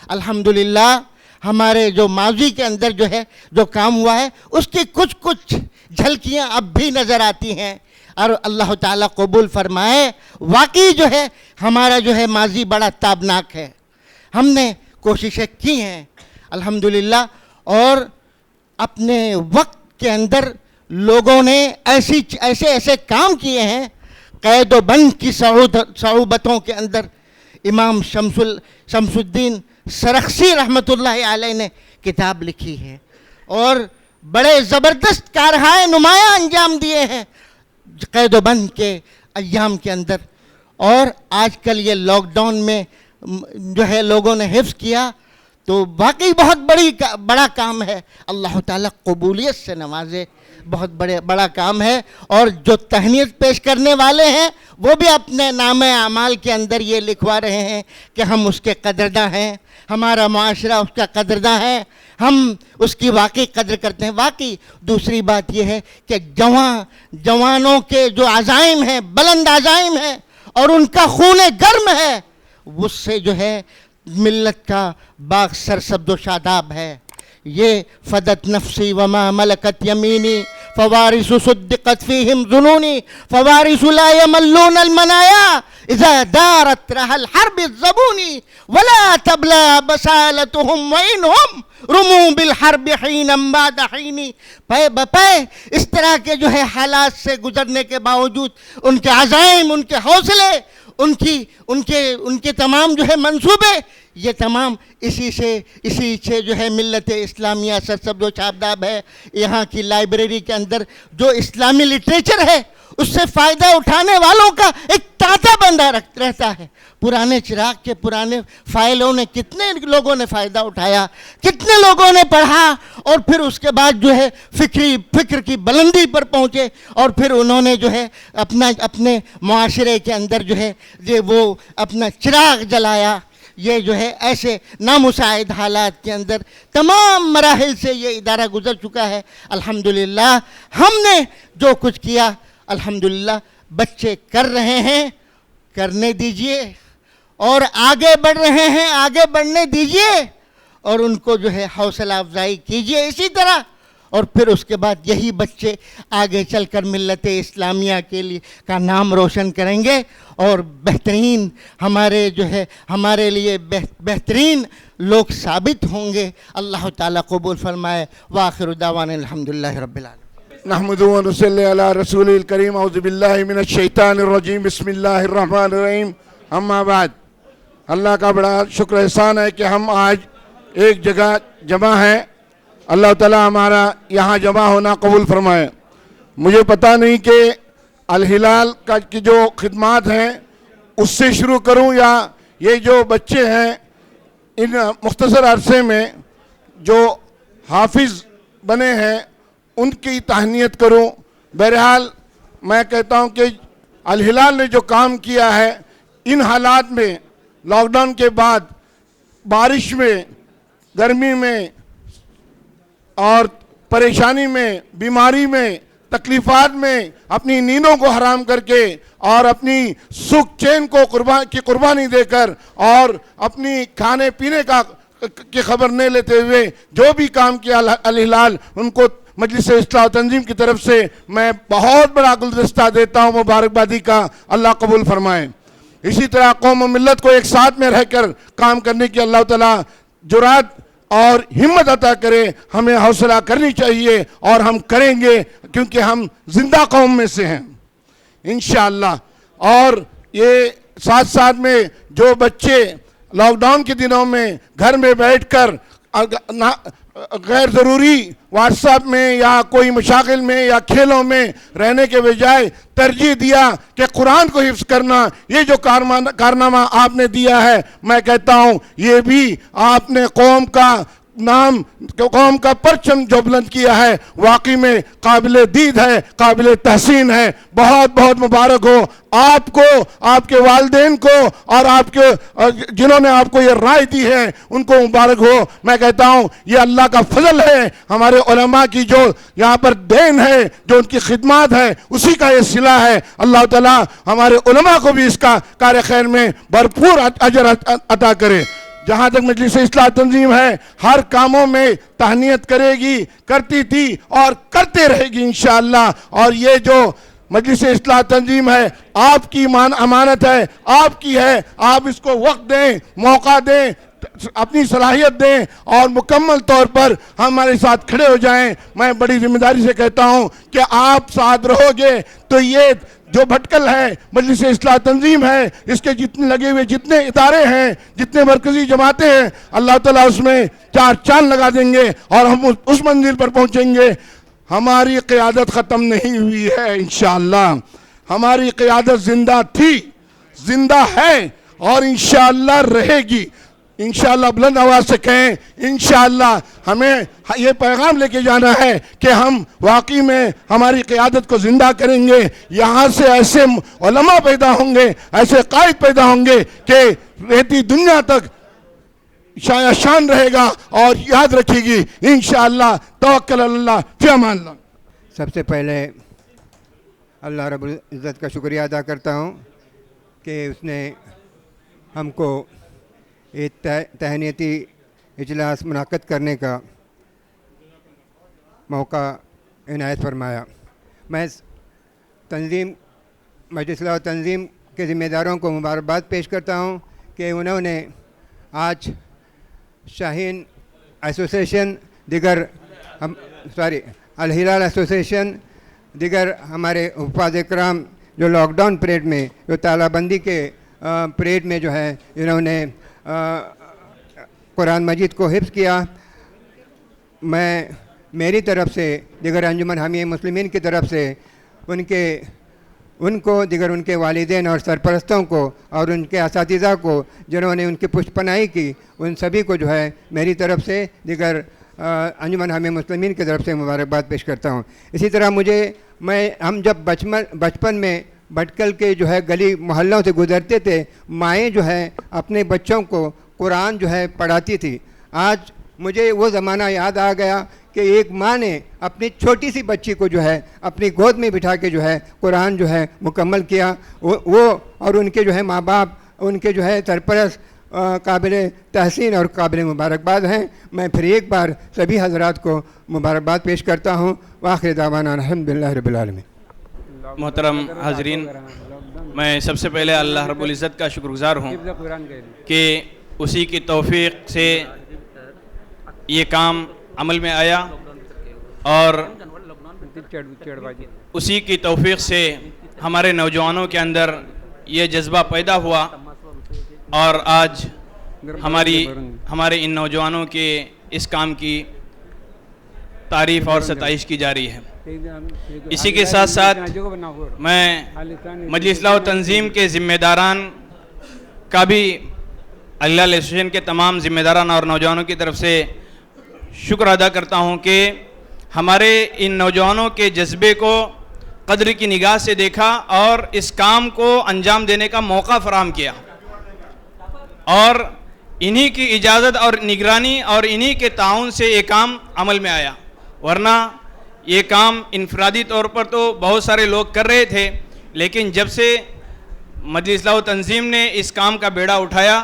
D: الحمدللہ ہمارے جو ماضی کے اندر جو ہے جو کام ہوا ہے اس کی کچھ جھلکیاں اب بھی نظر آتی ہیں اور اللہ تعالیٰ قبول فرمائے. واقعی جو ہے ہمارا جو ہے ماضی بڑا تابناک ہے. ہم نے کوششیں کی ہیں الحمدللہ اور اپنے وقت کے اندر لوگوں نے ایسے کام کیے ہیں. قید و بند کی صعوبتوں کے اندر امام شمس الدین سرخسی رحمۃ اللہ علیہ نے کتاب لکھی ہے اور بڑے زبردست کارہائے نمایاں انجام دیے ہیں قید و بند کے ایام کے اندر. اور آج کل یہ لاک ڈاؤن میں جو ہے لوگوں نے حفظ کیا تو واقعی بہت بڑا کام ہے. اللہ تعالیٰ قبولیت سے نوازے. بہت بڑا کام ہے. اور جو تہنیت پیش کرنے والے ہیں وہ بھی اپنے نام اعمال کے اندر یہ لکھوا رہے ہیں کہ ہم اس کے قدرداں ہیں, ہمارا معاشرہ اس کا قدرداں ہے, ہم اس کی واقعی قدر کرتے ہیں. واقعی دوسری بات یہ ہے کہ جوانوں کے جو عزائم ہیں بلند عزائم ہیں اور ان کا خون گرم ہے, اس سے جو ہے ملت کا باغ سرسبز و شاداب ہے. یہ فدت نفسی وما ملکت یمینی فوارث صدقت فیہم ظنونی فوارث لا یملون المنایا اذا دارت رہ الحرب الزبونی ولا تبلا بسالتهم وانہم رمو بالحرب حینا بعد حینی. پے بپے اس طرح کے جو ہے حالات سے گزرنے کے باوجود ان کے عزائم, ان کے حوصلے, ان کے تمام جو ہے منصوبے, یہ تمام اسی سے جو ہے ملت اسلامیہ سرسبز و شاداب ہے. یہاں کی لائبریری کے اندر جو اسلامی لٹریچر ہے اس سے فائدہ اٹھانے والوں کا ایک تانتا بندہ رہتا ہے. پرانے چراغ کے پرانے فائلوں نے کتنے لوگوں نے فائدہ اٹھایا, کتنے لوگوں نے پڑھا اور پھر اس کے بعد جو ہے فکر کی بلندی پر پہنچے اور پھر انہوں نے جو ہے اپنے معاشرے کے اندر جو ہے وہ اپنا چراغ جلایا. یہ جو ہے ایسے نامساعد حالات کے اندر تمام مراحل سے یہ ادارہ گزر چکا ہے. الحمدللہ ہم نے جو کچھ کیا الحمدللہ بچے کر رہے ہیں, کرنے دیجئے, اور آگے بڑھ رہے ہیں, آگے بڑھنے دیجئے اور ان کو جو ہے حوصلہ افزائی کیجئے اسی طرح. اور پھر اس کے بعد یہی بچے آگے چل کر ملت اسلامیہ کے لیے کا نام روشن کریں گے اور بہترین ہمارے لیے بہترین لوگ ثابت ہوں گے. اللہ تعالیٰ قبول فرمائے. وآخر دعوانا الحمدللہ رب العالمین.
J: نحمد و نصلی علی رسول الکریم. اعوذ باللہ من الشیطان الرجیم. بسم اللہ الرحمن الرحیم. اما بعد, اللہ کا بڑا شکر احسان ہے کہ ہم آج ایک جگہ جمع ہیں. اللہ تعالیٰ ہمارا یہاں جمع ہونا قبول فرمائے. مجھے پتہ نہیں کہ الہلال کی جو خدمات ہیں اس سے شروع کروں یا یہ جو بچے ہیں ان مختصر عرصے میں جو حافظ بنے ہیں ان کی تہنیت کروں. بہرحال میں کہتا ہوں کہ الہلال نے جو کام کیا ہے ان حالات میں, لاک ڈاؤن کے بعد, بارش میں, گرمی میں اور پریشانی میں, بیماری میں, تکلیفات میں اپنی نیندوں کو حرام کر کے اور اپنی سکھ چین کو قربانی دے کر اور اپنی کھانے پینے کی خبر نہیں لیتے ہوئے جو بھی کام کیا الہلال, ان کو مجلس اصلاح و تنظیم کی طرف سے میں بہت بڑا گلدستہ دیتا ہوں مبارکبادی کا. اللہ قبول فرمائے. اسی طرح قوم و ملت کو ایک ساتھ میں رہ کر کام کرنے کی اللہ تعالیٰ جرات اور ہمت عطا کرے. ہمیں حوصلہ کرنی چاہیے اور ہم کریں گے کیونکہ ہم زندہ قوم میں سے ہیں انشاءاللہ. اور یہ ساتھ میں جو بچے لاک ڈاؤن کے دنوں میں گھر میں بیٹھ کر غیر ضروری واٹس ایپ میں یا کوئی مشاغل میں یا کھیلوں میں رہنے کے بجائے ترجیح دیا کہ قرآن کو حفظ کرنا. یہ جو کارنامہ آپ نے دیا ہے، میں کہتا ہوں یہ بھی آپ نے قوم کا نام، قوم کا پرچم جو بلند کیا ہے، واقعی میں قابل دید ہے، قابل تحسین ہے. بہت بہت مبارک ہو آپ کو، آپ کے والدین کو، اور آپ کے جنہوں نے آپ کو یہ رائے دی ہے ان کو مبارک ہو. میں کہتا ہوں یہ اللہ کا فضل ہے، ہمارے علماء کی جو یہاں پر دین ہے، جو ان کی خدمات ہے، اسی کا یہ صلہ ہے. اللہ تعالیٰ ہمارے علماء کو بھی اس کا کار خیر میں بھرپور اجر عطا کرے. جہاں تک مجلس اصلاح تنظیم ہے، ہر کاموں میں تہنیت کرے گی، کرتی تھی اور کرتے رہے گی انشاءاللہ. اور یہ جو مجلس اصلاح تنظیم ہے آپ کی امانت ہے، آپ کی ہے. آپ اس کو وقت دیں، موقع دیں، اپنی صلاحیت دیں اور مکمل طور پر ہمارے ساتھ کھڑے ہو جائیں. میں بڑی ذمہ داری سے کہتا ہوں کہ آپ ساتھ رہو گے تو یہ جو بھٹکل ہے مجلس اصلاح تنظیم ہے، اس کے جتنے لگے ہوئے جتنے ادارے ہیں، جتنے مرکزی جماعتیں ہیں، اللہ تعالیٰ اس میں چار چاند لگا دیں گے اور ہم اس منزل پر پہنچیں گے. ہماری قیادت ختم نہیں ہوئی ہے انشاءاللہ. ہماری قیادت زندہ تھی، زندہ ہے اور انشاءاللہ رہے گی. انشاءاللہ بلند آواز سے کہیں انشاءاللہ. ہمیں یہ پیغام لے کے جانا ہے کہ ہم واقعی میں ہماری قیادت کو زندہ کریں گے. یہاں سے ایسے علماء پیدا ہوں گے، ایسے قائد پیدا ہوں گے کہ رہتی دنیا تک شان رہے گا اور یاد رکھے گی انشاءاللہ. توکل اللہ فی امان اللہ.
K: سب سے پہلے اللہ رب العزت کا شکریہ ادا کرتا ہوں کہ اس نے ہم کو ایک تہنیتی اجلاس منعقد کرنے کا موقع عنایت فرمایا. میں تنظیم مجلس اصلاح تنظیم کے ذمہ داروں کو مبارکباد پیش کرتا ہوں کہ انہوں نے آج شاہین ایسوسیشن، دیگر الہلال ایسوسیشن، دیگر ہمارے حفاظ کرام جو لاک ڈاؤن پریڈ میں، جو تالا بندی کے پریڈ میں جو ہے انہوں نے قرآن مجید کو حفظ کیا. میں میری طرف سے، دیگر انجمن حامیہ مسلمین کی طرف سے ان کو دیگر ان کے والدین اور سرپرستوں کو اور ان کے اساتذہ کو جنہوں نے ان کی پشت پناہی کی، ان سبھی کو جو ہے میری طرف سے، دیگر انجمن حامیہ مسلمین کی طرف سے مبارکباد پیش کرتا ہوں. اسی طرح ہم جب بچپن میں بھٹکل کے جو ہے گلی محلوں سے گزرتے تھے، مائیں جو ہے اپنے بچوں کو قرآن جو ہے پڑھاتی تھی. آج مجھے وہ زمانہ یاد آ گیا کہ ایک ماں نے اپنی چھوٹی سی بچی کو جو ہے اپنی گود میں بٹھا کے جو ہے قرآن جو ہے مکمل کیا. وہ اور ان کے جو ہے ماں باپ، ان کے جو ہے سرپرست قابل تحسین اور قابل مبارکباد ہیں. میں پھر ایک بار سبھی حضرات کو مبارکباد پیش کرتا ہوں. وآخر دعوانا الحمدللہ رب العالمین.
L: محترم حاضرین، میں سب سے پہلے اللہ رب العزت کا شکر گزار ہوں کہ اسی کی توفیق سے یہ کام عمل میں آیا اور اسی کی توفیق سے ہمارے نوجوانوں کے اندر یہ جذبہ پیدا ہوا اور آج ہمارے ان نوجوانوں کے اس کام کی تعریف اور ستائش کی جا رہی ہے. اسی کے ساتھ ساتھ میں مجلس اصلاح و تنظیم کے ذمہ داران کا بھی الہلال ایسوسیشن کے تمام ذمہ داران اور نوجوانوں کی طرف سے شکر ادا کرتا ہوں کہ ہمارے ان نوجوانوں کے جذبے کو قدر کی نگاہ سے دیکھا اور اس کام کو انجام دینے کا موقع فراہم کیا اور انہی کی اجازت اور نگرانی اور انہی کے تعاون سے یہ کام عمل میں آیا. ورنہ یہ کام انفرادی طور پر تو بہت سارے لوگ کر رہے تھے، لیکن جب سے مجلس اصلاح و تنظیم نے اس کام کا بیڑا اٹھایا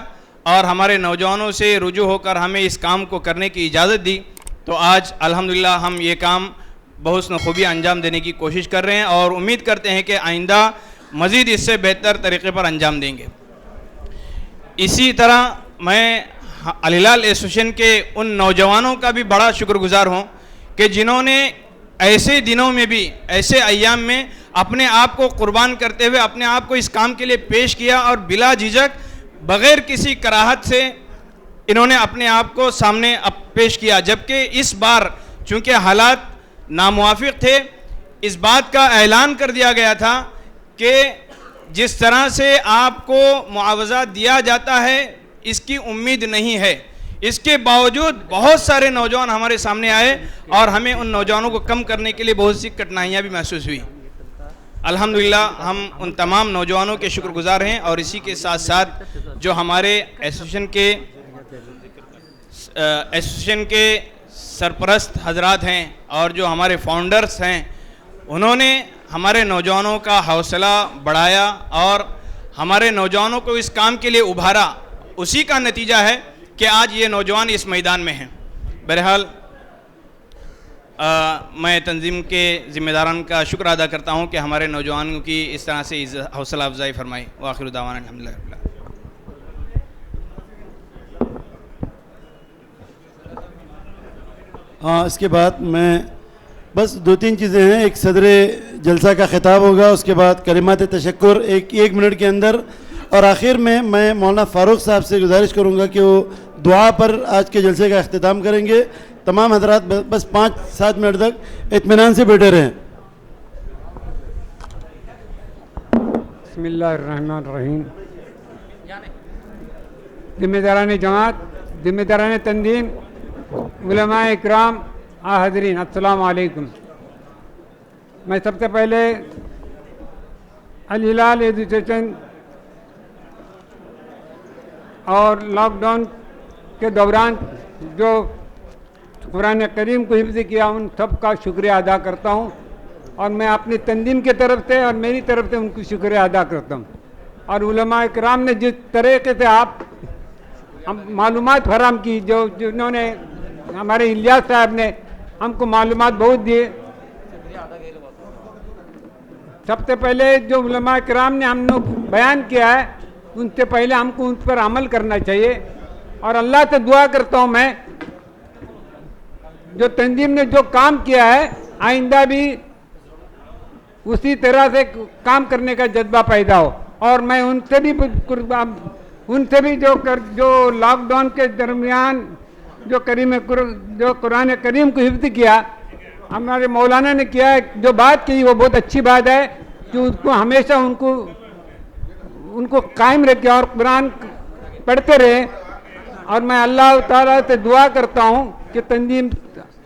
L: اور ہمارے نوجوانوں سے رجوع ہو کر ہمیں اس کام کو کرنے کی اجازت دی تو آج الحمدللہ ہم یہ کام بحسن خوبی انجام دینے کی کوشش کر رہے ہیں اور امید کرتے ہیں کہ آئندہ مزید اس سے بہتر طریقے پر انجام دیں گے. اسی طرح میں الہلال ایسوسیشن کے ان نوجوانوں کا بھی بڑا شکر گزار ہوں کہ جنہوں نے ایسے دنوں میں بھی، ایسے ایام میں اپنے آپ کو قربان کرتے ہوئے اپنے آپ کو اس کام کے لیے پیش کیا اور بلا جھجک بغیر کسی کراہت سے انہوں نے اپنے آپ کو سامنے پیش کیا، جبکہ اس بار چونکہ حالات ناموافق تھے، اس بات کا اعلان کر دیا گیا تھا کہ جس طرح سے آپ کو معاوضہ دیا جاتا ہے اس کی امید نہیں ہے۔ اس کے باوجود بہت سارے نوجوان ہمارے سامنے آئے اور ہمیں ان نوجوانوں کو کم کرنے کے لیے بہت سی کٹھنائیاں بھی محسوس ہوئی۔ الحمدللہ ہم ان تمام نوجوانوں کے شکر گزار ہیں، اور اسی کے ساتھ ساتھ جو ہمارے ایسوسیشن کے سرپرست حضرات ہیں اور جو ہمارے فاؤنڈرز ہیں، انہوں نے ہمارے نوجوانوں کا حوصلہ بڑھایا اور ہمارے نوجوانوں کو اس کام کے لیے ابھارا۔ اسی کا نتیجہ ہے کہ آج یہ نوجوان اس میدان میں ہیں۔ بہرحال میں تنظیم کے ذمہ داران کا شکر ادا کرتا ہوں کہ ہمارے نوجوانوں کی اس طرح سے حوصلہ افزائی فرمائی۔ وآخر دعوانا الحمدللہ۔
A: اس کے بعد میں بس 2-3 چیزیں ہیں۔ ایک صدر جلسہ کا خطاب ہوگا، اس کے بعد کلمات تشکر ایک منٹ کے اندر، اور آخر میں مولانا فاروق صاحب سے گزارش کروں گا کہ وہ دعا پر آج کے جلسے کا اختتام کریں گے۔ تمام حضرات بس 5-7 منٹ تک اطمینان سے بیٹھے رہیں۔
M: بسم اللہ الرحمن الرحیم۔ ذمہ داران جماعت، ذمہ داران تنظیم، علماء اکرام، حاضرین، السلام علیکم۔ میں سب سے پہلے الہلال ایجوکیشن اور لاک ڈاؤن کے دوران جو قرآن کریم کو حفظ کیا، ان سب کا شکریہ ادا کرتا ہوں، اور میں اپنی تنظیم کی طرف سے اور میری طرف سے ان کو شکریہ ادا کرتا ہوں۔ اور علماء اکرام نے جس طریقے سے آپ معلومات فراہم کی، جنہوں نے ہمارے الیاس صاحب نے ہم کو معلومات بہت دیے۔ سب سے پہلے جو علماء کرام نے ہم نے بیان کیا ہے، ان سے پہلے ہم کو ان پر عمل کرنا چاہیے، اور اللہ سے دعا کرتا ہوں میں جو تنظیم نے جو کام کیا ہے آئندہ بھی اسی طرح سے کام کرنے کا جذبہ پیدا ہو۔ اور میں ان سے بھی جو لاک ڈاؤن کے درمیان جو قرآن کریم کو حفظ کیا، ہمارے مولانا نے کیا ہے، جو بات کی وہ بہت اچھی بات ہے کہ اس کو ہمیشہ ان کو قائم رکھے اور قرآن پڑھتے رہے۔ اور میں اللہ تعالیٰ سے دعا کرتا ہوں کہ تنظیم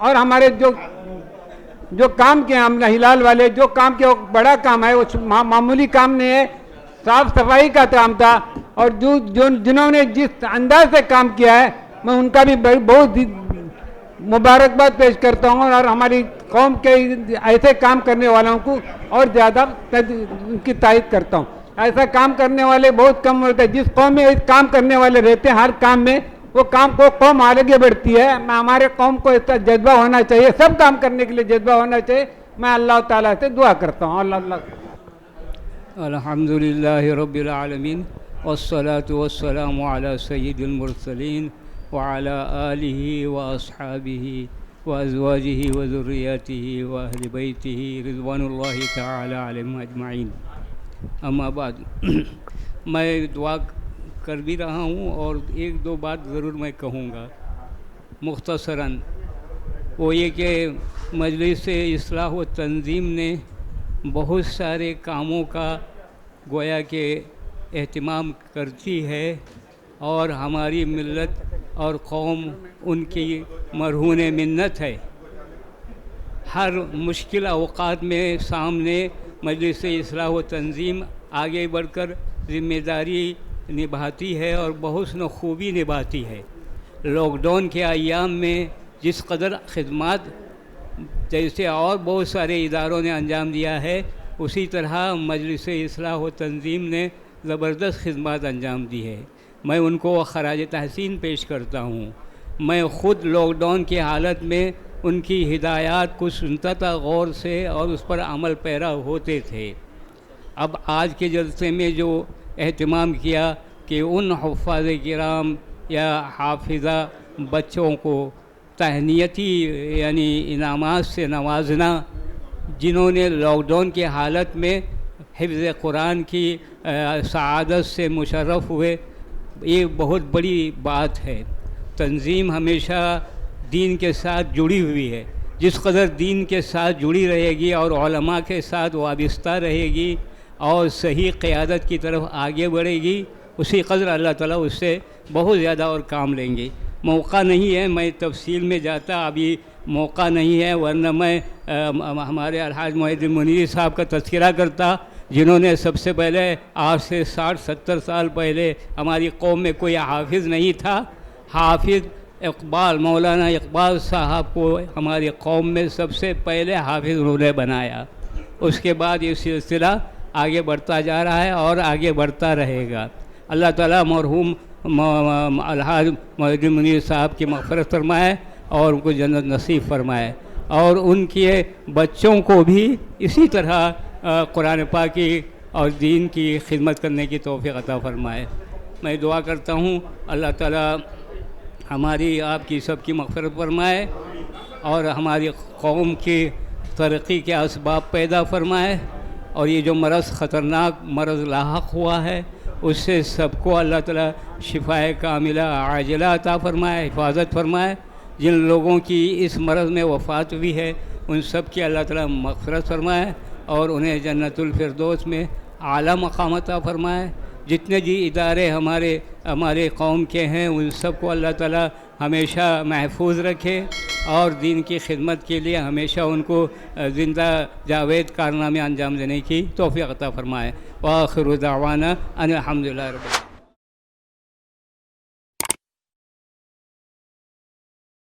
M: اور ہمارے جو کام کیا ہم نے ہلال والے جو کام کیا، وہ بڑا کام ہے، وہ معمولی کام نہیں ہے، صاف صفائی کا کام تھا، اور جنہوں نے جس انداز سے کام کیا ہے میں ان کا بھی بہت مبارکباد پیش کرتا ہوں، اور ہماری قوم کے ایسے کام کرنے والوں کو اور زیادہ ان کی تعریف کرتا ہوں۔ ایسا کام کرنے والے بہت کم ہوتے ہیں۔ جس قوم میں کام کرنے والے رہتے ہیں ہر کام میں، وہ کام کو قوم آگے بڑھتی ہے۔ ہمارے قوم کو اس کا جذبہ ہونا چاہیے، سب کام کرنے کے لیے جذبہ ہونا چاہیے۔ میں اللہ تعالیٰ سے دعا کرتا ہوں۔
N: الحمدللہ رب العالمین، والصلاة والسلام علی سید المرسلین وعلی آلہ واصحابہ وازواجہ وذریاتہ واہل بیتہ رضوان اللہ تعالی علیہم اجمعین۔ اما بعد، میں دعا کر بھی رہا ہوں اور 1-2 بات ضرور میں کہوں گا مختصراً۔ وہ یہ کہ مجلس اصلاح و تنظیم نے بہت سارے کاموں کا گویا کہ اہتمام کرتی ہے، اور ہماری ملت اور قوم ان کی مرہون منت ہے۔ ہر مشکل اوقات میں سامنے مجلس اصلاح و تنظیم آگے بڑھ کر ذمہ داری نبھاتی ہے اور بحسن خوبی نبھاتی ہے۔ لاک ڈاؤن کے ایام میں جس قدر خدمات جیسے اور بہت سارے اداروں نے انجام دیا ہے، اسی طرح مجلس اصلاح و تنظیم نے زبردست خدمات انجام دی ہے۔ میں ان کو خراج تحسین پیش کرتا ہوں۔ میں خود لاک ڈاؤن کی حالت میں ان کی ہدایات کو سنتا تھا غور سے، اور اس پر عمل پیرا ہوتے تھے۔ اب آج کے جلسے میں جو اہتمام کیا کہ ان حفاظ کرام یا حافظہ بچوں کو تہنیتی یعنی انعامات سے نوازنا، جنہوں نے لاک ڈاؤن کی حالت میں حفظ قرآن کی سعادت سے مشرف ہوئے، یہ بہت بڑی بات ہے۔ تنظیم ہمیشہ دین کے ساتھ جڑی ہوئی ہے. جس قدر دین کے ساتھ جڑی رہے گی اور علماء کے ساتھ وابستہ رہے گی اور صحیح قیادت کی طرف آگے بڑھے گی, اسی قدر اللہ تعالیٰ اس سے بہت زیادہ اور کام لیں گے. موقع نہیں ہے میں تفصیل میں جاتا, ابھی موقع نہیں ہے, ورنہ میں ہمارے الحاج محی الدین منیری صاحب کا تذکرہ کرتا, جنہوں نے سب سے پہلے آج سے 60-70 سال پہلے ہماری قوم میں کوئی حافظ نہیں تھا. حافظ اقبال, مولانا اقبال صاحب کو ہماری قوم میں سب سے پہلے حافظ انہوں نے بنایا. اس کے بعد یہ سلسلہ آگے بڑھتا جا رہا ہے اور آگے بڑھتا رہے گا. اللہ تعالیٰ مرحوم الحاج محی الدین منیر صاحب کی مغفرت فرمائے اور ان کو جنت نصیب فرمائے, اور ان کے بچوں کو بھی اسی طرح قرآن پاک کی اور دین کی خدمت کرنے کی توفیق عطا فرمائے. میں دعا کرتا ہوں اللہ تعالیٰ ہماری آپ کی سب کی مغفرت فرمائے اور ہماری قوم کی ترقی کے اسباب پیدا فرمائے, اور یہ جو مرض خطرناک مرض لاحق ہوا ہے اس سے سب کو اللہ تعالیٰ شفائے کاملہ عاجلہ عطا فرمائے, حفاظت فرمائے. جن لوگوں کی اس مرض میں وفات ہوئی ہے ان سب کی اللہ تعالیٰ مغفرت فرمائے اور انہیں جنت الفردوس میں اعلیٰ مقام عطا فرمائے. جتنے بھی ادارے ہمارے قوم کے ہیں ان سب کو اللہ تعالیٰ ہمیشہ محفوظ رکھے اور دین کی خدمت کے لیے ہمیشہ ان کو زندہ جاوید کارنامے انجام دینے کی توفیق عطا فرمائے. وآخر دعوانا ان الحمدللہ رب العالمین.